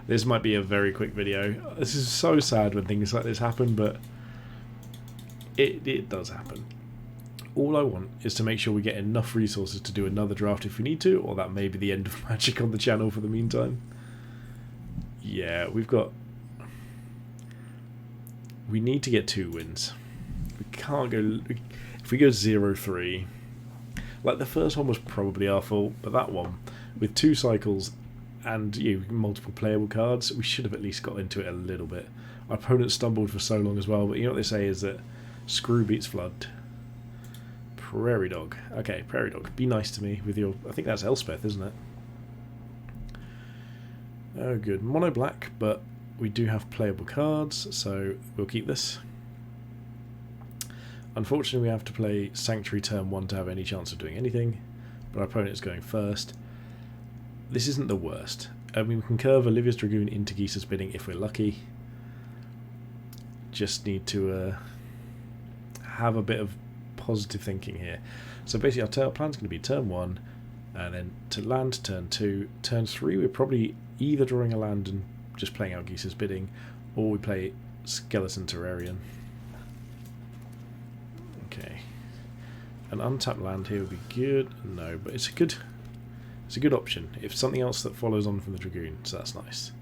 This might be a very quick video. This is so sad when things like this happen, but it does happen. All I want is to make sure we get enough resources to do another draft if we need to, or that may be the end of Magic on the channel for the meantime. Yeah, we need to get 2 wins. We can't go... If we go 0-3... Like, the first one was probably our fault, but that one, with 2 cycles and multiple playable cards, we should have at least got into it a little bit. Our opponent stumbled for so long as well, but you know what they say is that screw beats flood. Prairie Dog. Okay, Prairie Dog, be nice to me with your... I think that's Elspeth, isn't it? Oh, good. Mono black, but we do have playable cards, so we'll keep this. Unfortunately, we have to play Sanctuary turn 1 to have any chance of doing anything, but our opponent is going first. This isn't the worst. I mean, we can curve Olivia's Dragoon into Geesa's Bidding if we're lucky. Just need to have a bit of positive thinking here. So basically our plan's going to be turn 1, and then to land turn 2. Turn 3 we're probably either drawing a land and just playing out Geesa's Bidding, or we play Skeleton Terrarian. Okay. An untapped land here would be good. No, but it's a good option. If something else that follows on from the Dragoon, so that's nice.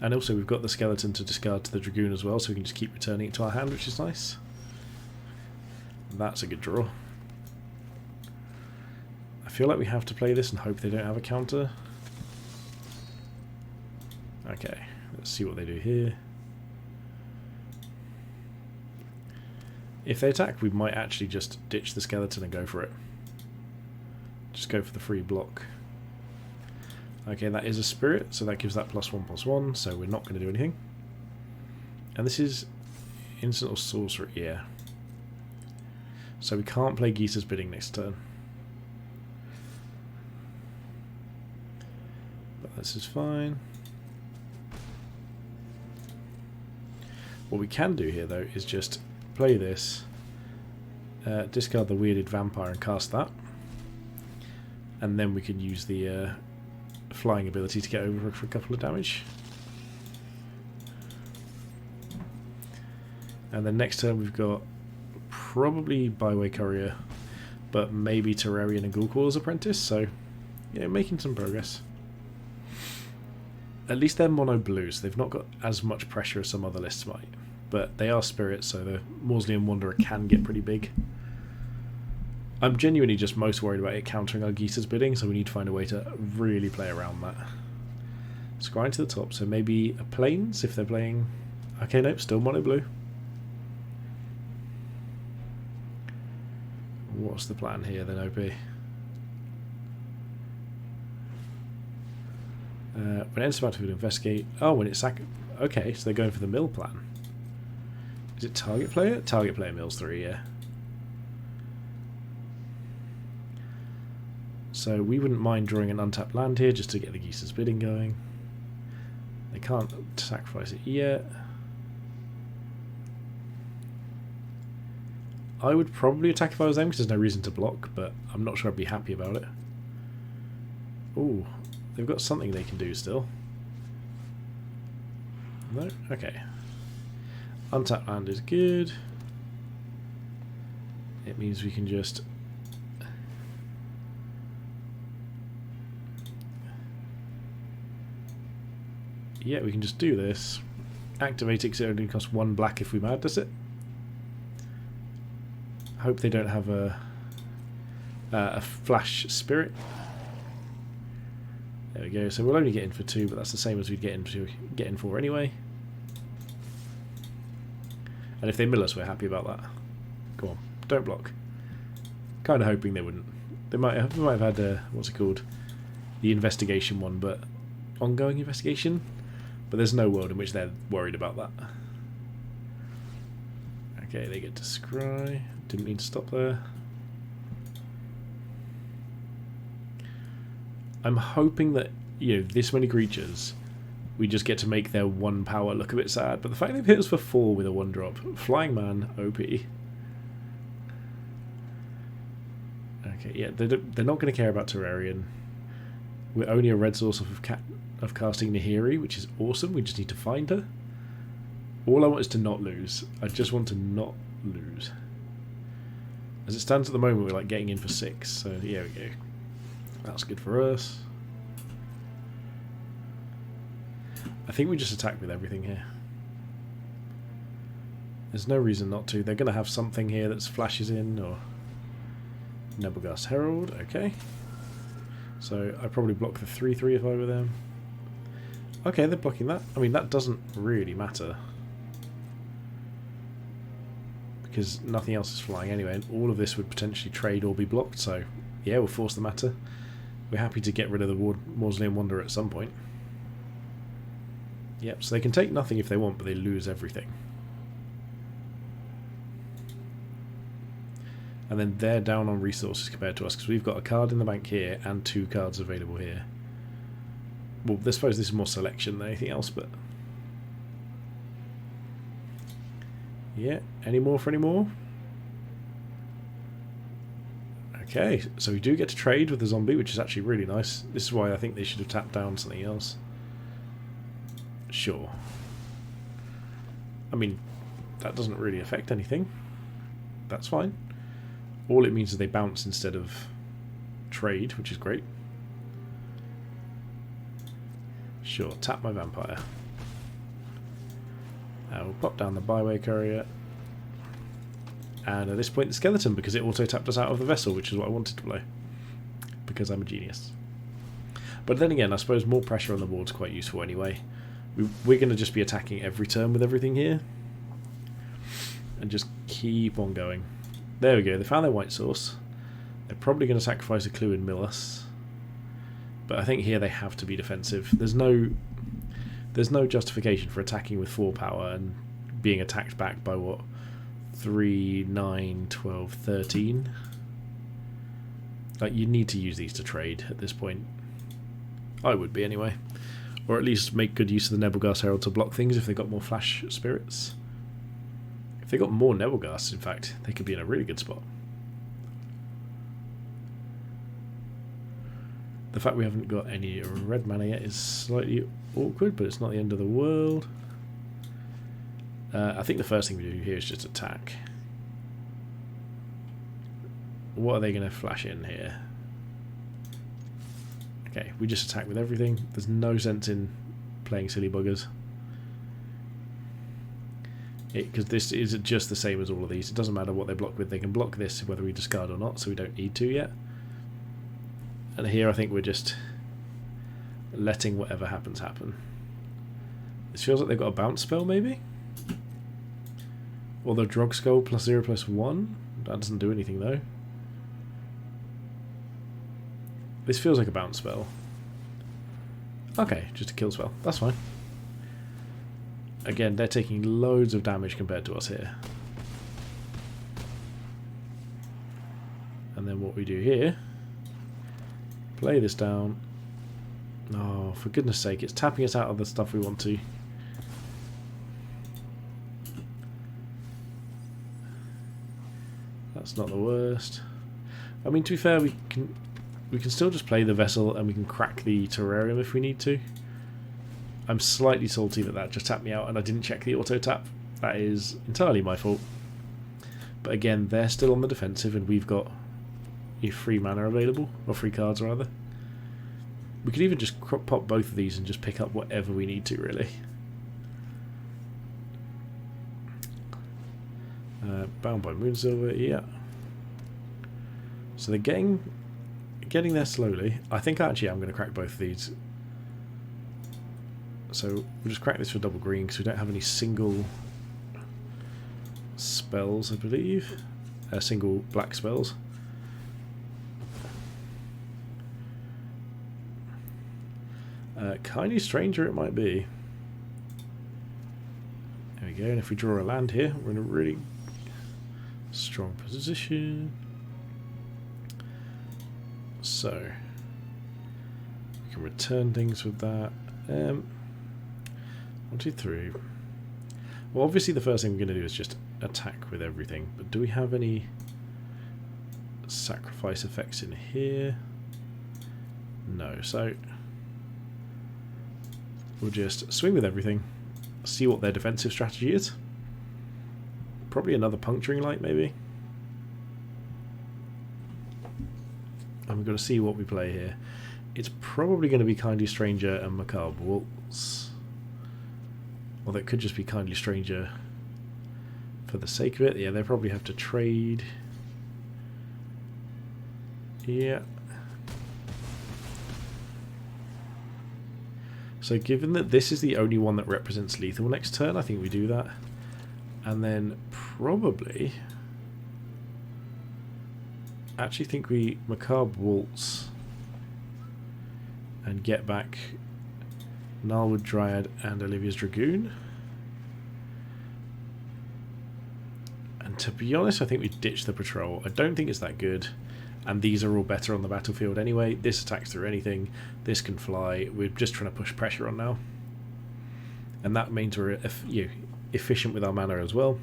And also we've got the Skeleton to discard to the Dragoon as well, so we can just keep returning it to our hand, which is nice. That's a good draw. I feel like we have to play this and hope they don't have a counter. Okay, let's see what they do here. If they attack, we might actually just ditch the Skeleton and go for it. Just go for the free block. Okay, that is a Spirit, so that gives that +1/+1, so we're not going to do anything. And this is instant or sorcery, yeah. So we can't play Geesa's Bidding next turn. But this is fine. What we can do here, though, is just play this, discard the Weirded Vampire and cast that. And then we can use the flying ability to get over for a couple of damage. And then next turn we've got probably Byway Courier, but maybe Terrarian and Ghoulcrawler's Apprentice, so yeah, making some progress. At least they're mono blue, so they've not got as much pressure as some other lists might. But they are spirits, so the Mausoleum Wanderer can get pretty big. I'm genuinely just most worried about it countering our Geesa's Bidding, so we need to find a way to really play around that. Scrying to the top, so maybe a Plains if they're playing... Okay, nope, still mono blue. What's the plan here then, OP? When it enters battlefield, investigate... Oh, when it's sack... Okay, so they're going for the mill plan. Is it target player? Target player mills 3, yeah. So we wouldn't mind drawing an untapped land here just to get the Geesa's Bidding going. They can't sacrifice it yet. I would probably attack if I was them because there's no reason to block, but I'm not sure I'd be happy about it. Ooh, they've got something they can do still. No? Okay. Untapped land is good. It means we can just... Yeah, we can just do this. Activate it because it only costs 1 black if we madness it. Hope they don't have a flash spirit. There we go. So we'll only get in for 2, but that's the same as we'd get in for anyway. And if they mill us, we're happy about that. Go on, don't block. Kind of hoping they wouldn't. They might have had what's it called, the investigation one, but ongoing investigation. But there's no world in which they're worried about that. Okay, they get to scry. Didn't mean to stop there. I'm hoping that, you know, this many creatures, we just get to make their 1 power look a bit sad. But the fact they've hit us for 4 with a 1-drop, Flying Man, OP. Okay, yeah, they're not going to care about Terrarian. We're only a red source of casting Nahiri, which is awesome. We just need to find her. All I want is to not lose. I just want to not lose. As it stands at the moment, we're like getting in for 6. So here we go. That's good for us. I think we just attack with everything here. There's no reason not to. They're going to have something here that flashes in, or Nebelgast Herald. Okay. So I probably block the 3/3 if I were them. Okay, they're blocking that. I mean, that doesn't really matter, because nothing else is flying anyway, and all of this would potentially trade or be blocked, so yeah, we'll force the matter. We're happy to get rid of the Mausoleum Wanderer at some point. Yep, so they can take nothing if they want, but they lose everything. And then they're down on resources compared to us, because we've got a card in the bank here and 2 cards available here. Well, I suppose this is more selection than anything else, but... yeah, any more for any more? Okay, so we do get to trade with the zombie, which is actually really nice. This is why I think they should have tapped down something else. Sure. I mean, that doesn't really affect anything. That's fine. All it means is they bounce instead of trade, which is great. Sure, tap my vampire. We'll pop down the byway courier. And at this point the skeleton, because it auto-tapped us out of the vessel, which is what I wanted to play. Because I'm a genius. But then again, I suppose more pressure on the board's quite useful anyway. We're going to just be attacking every turn with everything here. And just keep on going. There we go, they found their white source. They're probably going to sacrifice a clue and mill us. But I think here they have to be defensive. There's no justification for attacking with 4 power and being attacked back by what? 3, 9, 12, 13. Like, you need to use these to trade at this point. I would be anyway. Or at least make good use of the Nebelgast Herald to block things if they got more flash spirits. If they got more Nebelgasts, in fact, they could be in a really good spot. The fact we haven't got any red mana yet is slightly awkward, but it's not the end of the world. I think the first thing we do here is just attack. What are they going to flash in here? Okay, we just attack with everything. There's no sense in playing silly buggers. Because this is just the same as all of these. It doesn't matter what they block with. They can block this whether we discard or not, so we don't need to yet. And here I think we're just letting whatever happens happen. This feels like they've got a bounce spell, maybe? Or the Drog Skull +0/+1? That doesn't do anything, though. This feels like a bounce spell. Okay, just a kill spell. That's fine. Again, they're taking loads of damage compared to us here. And then what we do here... play this down. Oh, for goodness sake, it's tapping us out of the stuff we want to. That's not the worst. I mean, to be fair, we can... we can still just play the vessel and we can crack the terrarium if we need to. I'm slightly salty that that just tapped me out and I didn't check the auto tap. That is entirely my fault. But again, they're still on the defensive and we've got a free mana available, or free cards rather. We could even just pop both of these and just pick up whatever we need to, really. Bound by Moonsilver, yeah. So they're getting there slowly. I think actually I'm going to crack both of these. So we'll just crack this for double green because we don't have any single spells, I believe. Single black spells. Kindly Stranger it might be. There we go, and if we draw a land here, we're in a really strong position. So we can return things with that. 1, 2, 3. Well, obviously the first thing we're going to do is just attack with everything, but do we have any sacrifice effects in here? No, so we'll just swing with everything, see what their defensive strategy is. Probably another Puncturing Light, maybe. And we've got to see what we play here. It's probably going to be Kindly Stranger and Macabre Waltz. Or that could just be Kindly Stranger for the sake of it. Yeah, they probably have to trade. Yeah. So given that this is the only one that represents lethal next turn, I think we do that. And then probably... actually think we Macabre Waltz and get back Gnarlwood Dryad and Olivia's Dragoon. And to be honest, I think we ditch the Patrol. I don't think it's that good. And these are all better on the battlefield anyway. This attacks through anything. This can fly. We're just trying to push pressure on now. And that means we're efficient with our mana as well.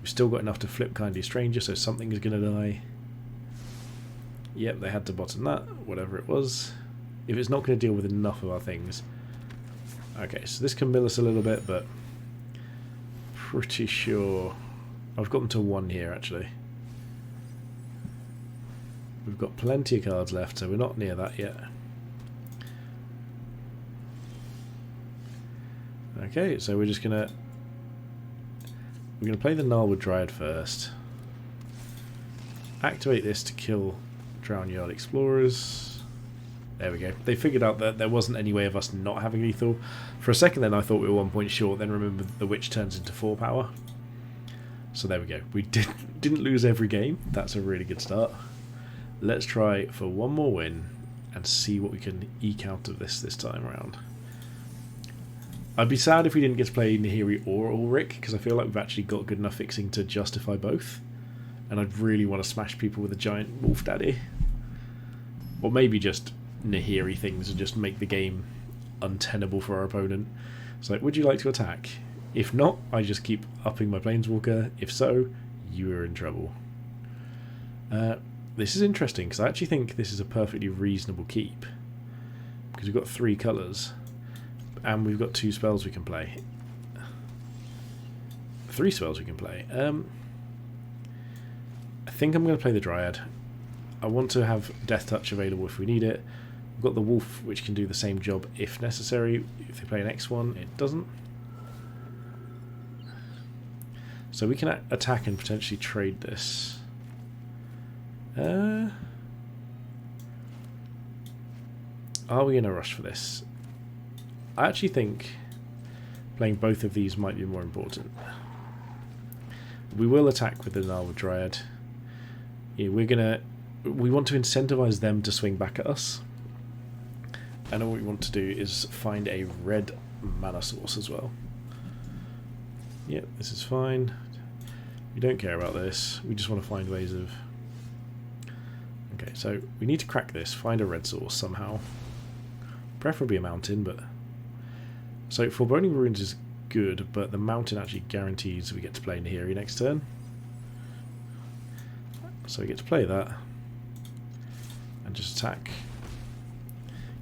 We've still got enough to flip Kindly Stranger, so something is going to die. Yep, they had to bottom that, whatever it was. If it's not going to deal with enough of our things. Okay, so this can mill us a little bit, but pretty sure I've got them to 1 here actually. We've got plenty of cards left, so we're not near that yet. Okay, so we're gonna play the Gnarlwood Dryad first. Activate this to kill Drownyard Explorers. There we go. They figured out that there wasn't any way of us not having lethal. For a second then I thought we were 1 point short, then remembered the Witch turns into 4 power. So there we go. We didn't lose every game. That's a really good start. Let's try for one more win and see what we can eke out of this time around. I'd be sad if we didn't get to play Nahiri or Ulrich, because I feel like we've actually got good enough fixing to justify both. And I'd really want to smash people with a giant Wolf Daddy. Or maybe just Nahiri things and just make the game untenable for our opponent. It's like, would you like to attack? If not, I just keep upping my Planeswalker. If so, you are in trouble. This is interesting, because I actually think this is a perfectly reasonable keep. Because we've got 3 colours. And we've got 2 spells we can play. 3 spells we can play. I think I'm going to play the Dryad. I want to have Death Touch available if we need it. We've got the Wolf, which can do the same job if necessary. If they play an X1, it doesn't. So we can attack and potentially trade this. Are we in a rush for this? I actually think playing both of these might be more important. We will attack with the Gnarlwood Dryad. Yeah, we want to incentivize them to swing back at us. And all we want to do is find a red mana source as well. Yep, this is fine. We don't care about this. We just want to find ways of... Okay, so we need to crack this. Find a red source somehow. Preferably a mountain, but... So Foreboding Ruins is good, but the mountain actually guarantees we get to play Nahiri next turn. So we get to play that. and just attack.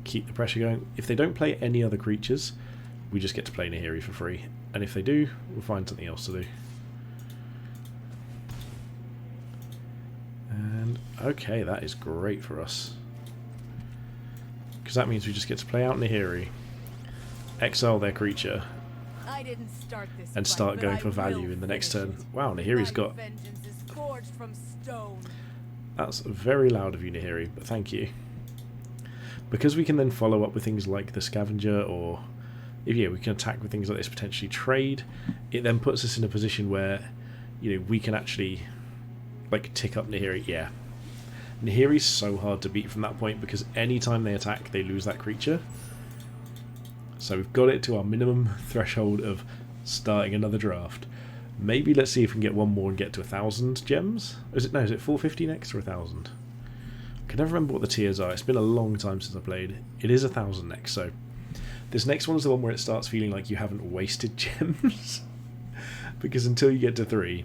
Keep the pressure going. If they don't play any other creatures, we just get to play Nahiri for free. And if they do, we'll find something else to do. And okay, that is great for us. Because that means we just get to play out Nahiri, exile their creature, and start going for value in the next turn. Wow, Nahiri's got... That's very loud of you, Nahiri, but thank you. Because we can then follow up with things like the Scavenger, or if we can attack with things like this, potentially trade, it then puts us in a position where, you know, we can actually like tick up Nahiri. Yeah. Nahiri's so hard to beat from that point because anytime they attack they lose that creature. So we've got it to our minimum threshold of starting another draft. Maybe let's see if we can get one more and get to 1,000 gems. Is it 450 next or 1,000? I can never remember what the tiers are. It's been a long time since I played. It is 1,000 next, so this next one is the one where it starts feeling like you haven't wasted gems. Because until you get to 3,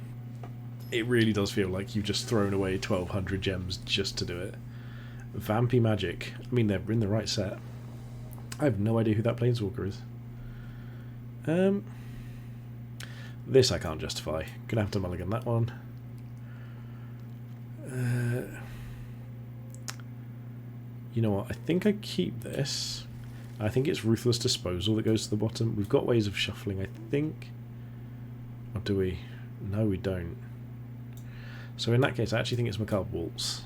it really does feel like you've just thrown away 1,200 gems just to do it. Vampy Magic. I mean, they're in the right set. I have no idea who that Planeswalker is. This I can't justify. Gonna have to mulligan that one. You know what? I think I keep this. I think it's Ruthless Disposal that goes to the bottom. We've got ways of shuffling, I think. Or do we? No, we don't. So in that case, I actually think it's Macabre Waltz.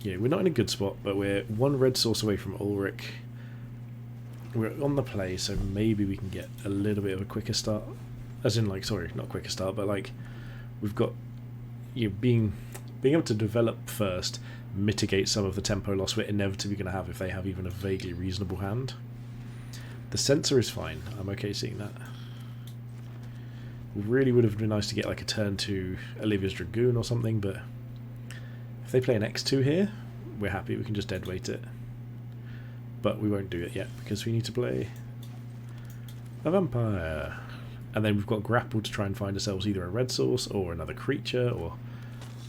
Yeah, we're not in a good spot, but we're one red source away from Ulrich. We're on the play, so maybe we can get a little bit of a quicker start. As in, like, sorry, not quicker start, but like, we've got, you know, being able to develop first, mitigate some of the tempo loss we're inevitably going to have if they have even a vaguely reasonable hand. The Censor is fine. I'm okay seeing that. Really would have been nice to get like a turn to Olivia's Dragoon or something, but if they play an X2 here, we're happy. We can just deadweight it. But we won't do it yet because we need to play a Vampire. And then we've got Grapple to try and find ourselves either a red source or another creature or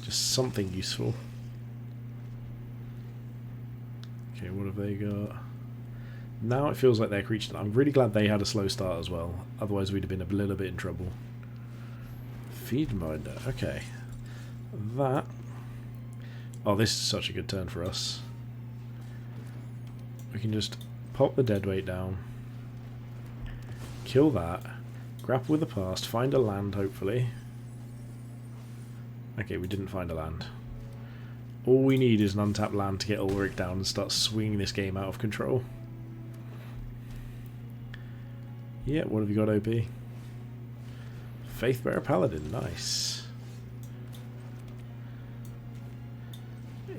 just something useful. Okay, what have they got? Now it feels like their creature. I'm really glad they had a slow start as well. Otherwise we'd have been a little bit in trouble. Feedminder. Okay. That. Oh, this is such a good turn for us. We can just pop the deadweight down. Kill that. Grapple with the past. Find a land, hopefully. Okay, we didn't find a land. All we need is an untapped land to get Ulrich down and start swinging this game out of control. Yeah, what have you got, OP? Faithbearer Paladin, nice.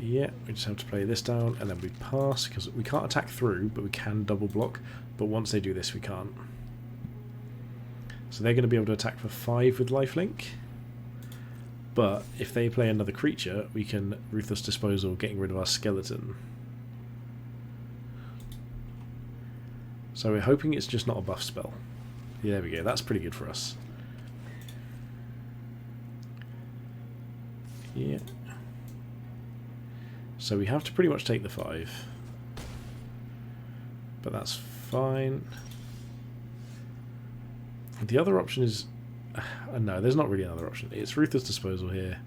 Yeah, we just have to play this down and then we pass because we can't attack through, but we can double block. But once they do this, we can't. So they're going to be able to attack for 5 with lifelink. But if they play another creature, we can Ruthless Disposal, getting rid of our skeleton. So we're hoping it's just not a buff spell. Yeah, there we go. That's pretty good for us. Yeah. So we have to pretty much take the 5. But that's fine. The other option is... no, there's not really another option. It's Ruthless Disposal here.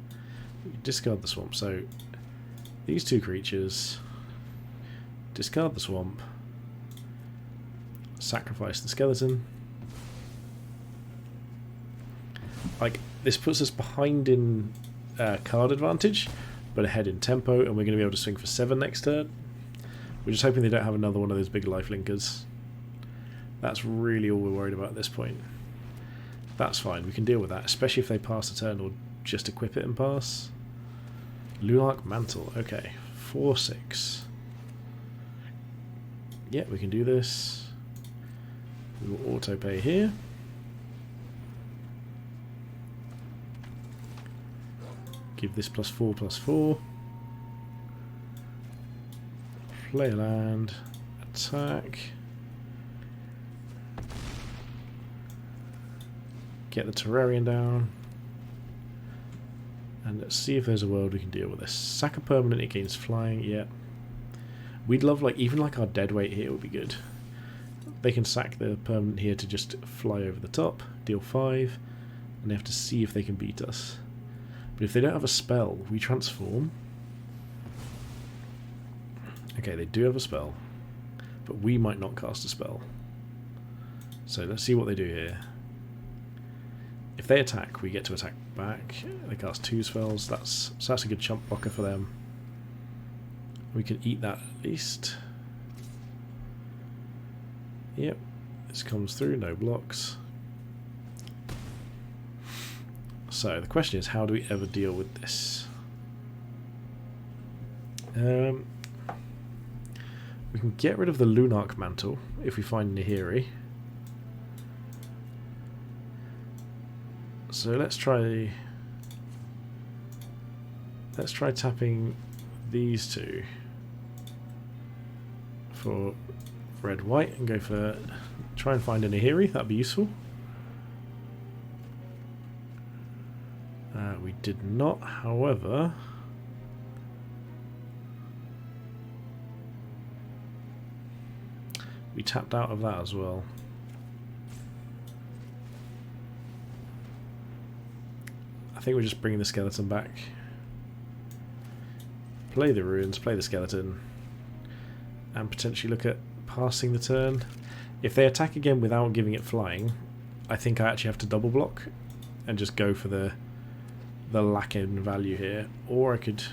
Discard the swamp. So these 2 creatures... Discard the swamp. Sacrifice the skeleton. Like, this puts us behind in card advantage, but ahead in tempo, and we're going to be able to swing for 7 next turn. We're just hoping they don't have another one of those big lifelinkers. That's really all we're worried about at this point. That's fine, we can deal with that, especially if they pass a turn or just equip it and pass. Lunarch Mantle, okay. 4/6. Yeah, we can do this. We will auto pay here. Give this +4/+4. Play a land. Attack. Get the Terrarian down. And let's see if there's a world we can deal with this. Sack a permanent against flying, yeah. We'd love, like, even like our dead weight here would be good. They can sack the permanent here to just fly over the top, deal 5, and they have to see if they can beat us. But if they don't have a spell, we transform. Okay, they do have a spell, but we might not cast a spell. So let's see what they do here. If they attack, we get to attack back. They cast 2 spells. So that's a good chump blocker for them. We can eat that at least. Yep, this comes through, no blocks. So the question is, how do we ever deal with this? We can get rid of the Lunarch Mantle if we find Nihiri. So let's try tapping these 2 for red white and go for try and find a Nihiri. That'd be useful. We did not, however. We tapped out of that as well. I think we're just bringing the skeleton back. Play the ruins, play the skeleton, and potentially look at passing the turn. If they attack again without giving it flying, I think I actually have to double block and just go for the lack in value here. Or I could...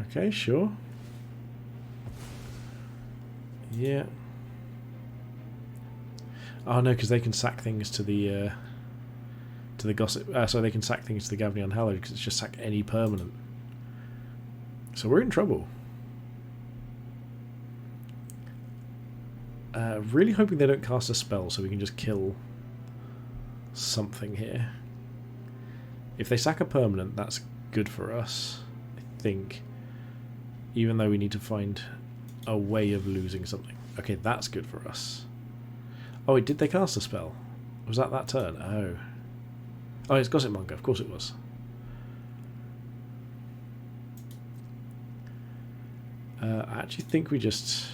Okay, sure. Yeah. Oh no, because they can sack things to the gossip. So they can sack things to the Gavny Unhallowed because it's just sack any permanent. So we're in trouble. Really hoping they don't cast a spell so we can just kill something here. If they sack a permanent, that's good for us, I think. Even though we need to find a way of losing something. Okay, that's good for us. Oh wait, did they cast a spell? Was that turn? Oh. Oh, it's Gossip Monger, of course it was. I actually think we just...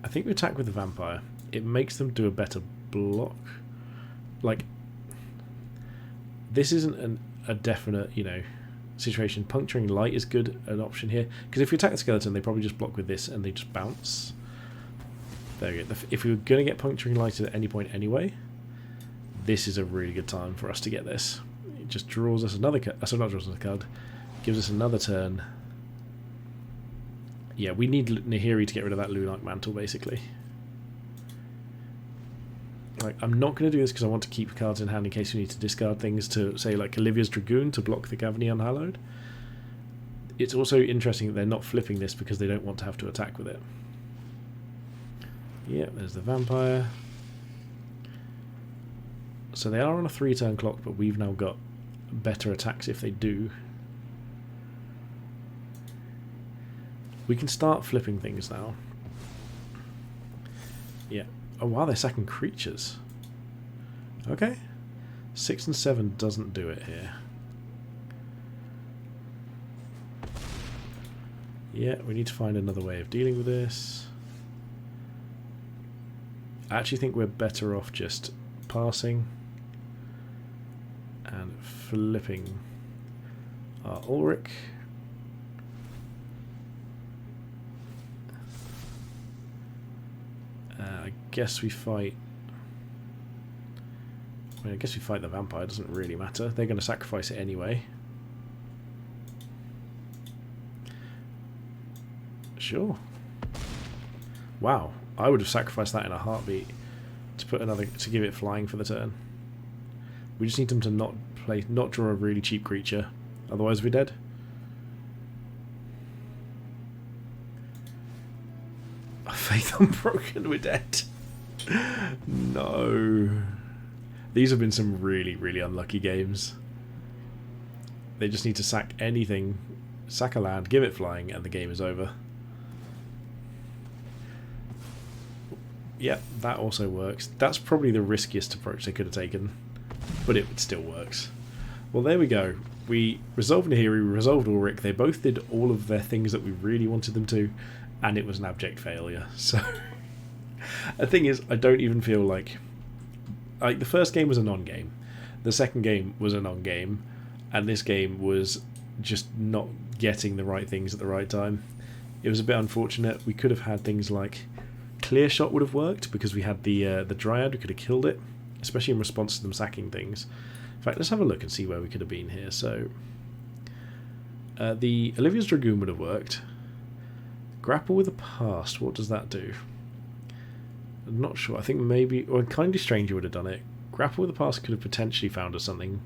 I think we attack with the vampire. It makes them do a better block. Like, this isn't a definite, you know, situation. Puncturing light is good, an option here. Because if we attack the skeleton, they probably just block with this and they just bounce. There we go. If we were going to get puncturing light at any point anyway, this is a really good time for us to get this. It just draws us another card. So not draws us a card. Gives us another turn. Yeah, we need Nihiri to get rid of that Lunarch Mantle, basically. Like, I'm not going to do this because I want to keep cards in hand in case we need to discard things to, say, like Olivia's Dragoon to block the Gavny Unhallowed. It's also interesting that they're not flipping this because they don't want to have to attack with it. Yeah, there's the vampire. So they are on a 3-turn clock, but we've now got better attacks if they do. We can start flipping things now. Yeah. Oh wow, they're sacking creatures. Okay. 6 and 7 doesn't do it here. Yeah, we need to find another way of dealing with this. I actually think we're better off just passing and flipping our Ulrich. I guess we fight... I guess we fight the vampire, it doesn't really matter. They're going to sacrifice it anyway. Sure. Wow, I would have sacrificed that in a heartbeat to put another to give it flying for the turn. We just need them to not draw a really cheap creature, otherwise we're dead. Faith Unbroken, we're dead. No. These have been some really, really unlucky games. They just need to sack anything, sack a land, give it flying, and the game is over. Yeah, that also works. That's probably the riskiest approach they could have taken, but it still works. Well, there we go. We resolved Nahiri, we resolved Ulrich. They both did all of their things that we really wanted them to, and it was an abject failure. So, the thing is, I don't even feel like the first game was a non-game, the second game was a non-game, and this game was just not getting the right things at the right time. It was a bit unfortunate. We could have had things like Clear Shot would have worked because we had the Dryad. We could have killed it, especially in response to them sacking things. In fact, let's have a look and see where we could have been here. So, the Olivia's Dragoon would have worked. Grapple with the Past, what does that do? I'm not sure. I think maybe... Or Kindly Stranger would have done it. Grapple with the Past could have potentially found us something.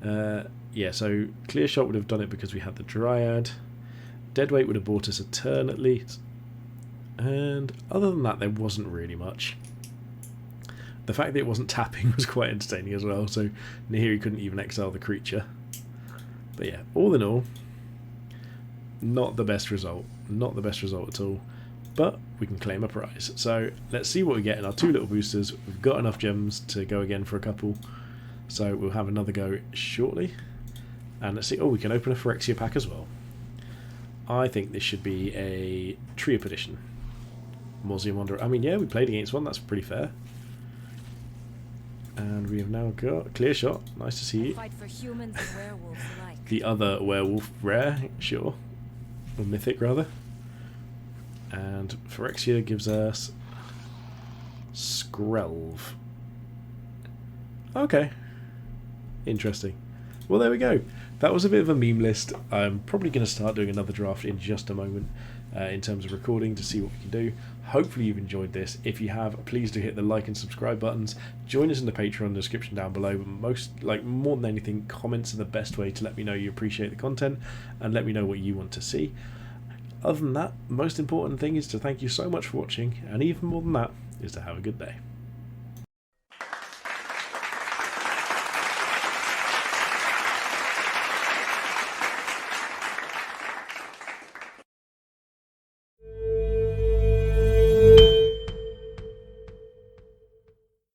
Yeah, so Clear Shot would have done it because we had the Dryad. Deadweight would have bought us a turn at least. And other than that, there wasn't really much. The fact that it wasn't tapping was quite entertaining as well, so Nahiri couldn't even exile the creature. But yeah, all in all, not the best result. Not the best result at all. But we can claim a prize. So let's see what we get in our 2 little boosters. We've got enough gems to go again for a couple. So we'll have another go shortly. And let's see. Oh, we can open a Phyrexia pack as well. I think this should be a Trio edition. Mausoleum Wanderer. I mean, yeah, we played against one. That's pretty fair. And we have now got Clear Shot. Nice to see you. Fight for humans and werewolves alike. The other werewolf rare, sure. Or mythic, rather. And Phyrexia gives us Skrelv. Okay. Interesting. Well, there we go. That was a bit of a meme list. I'm probably going to start doing another draft in just a moment in terms of recording to see what we can do. Hopefully you've enjoyed this. If you have, please do hit the like and subscribe buttons. Join us in the Patreon description down below. But more than anything, comments are the best way to let me know you appreciate the content and let me know what you want to see. Other than that, most important thing is to thank you so much for watching, and even more than that is to have a good day.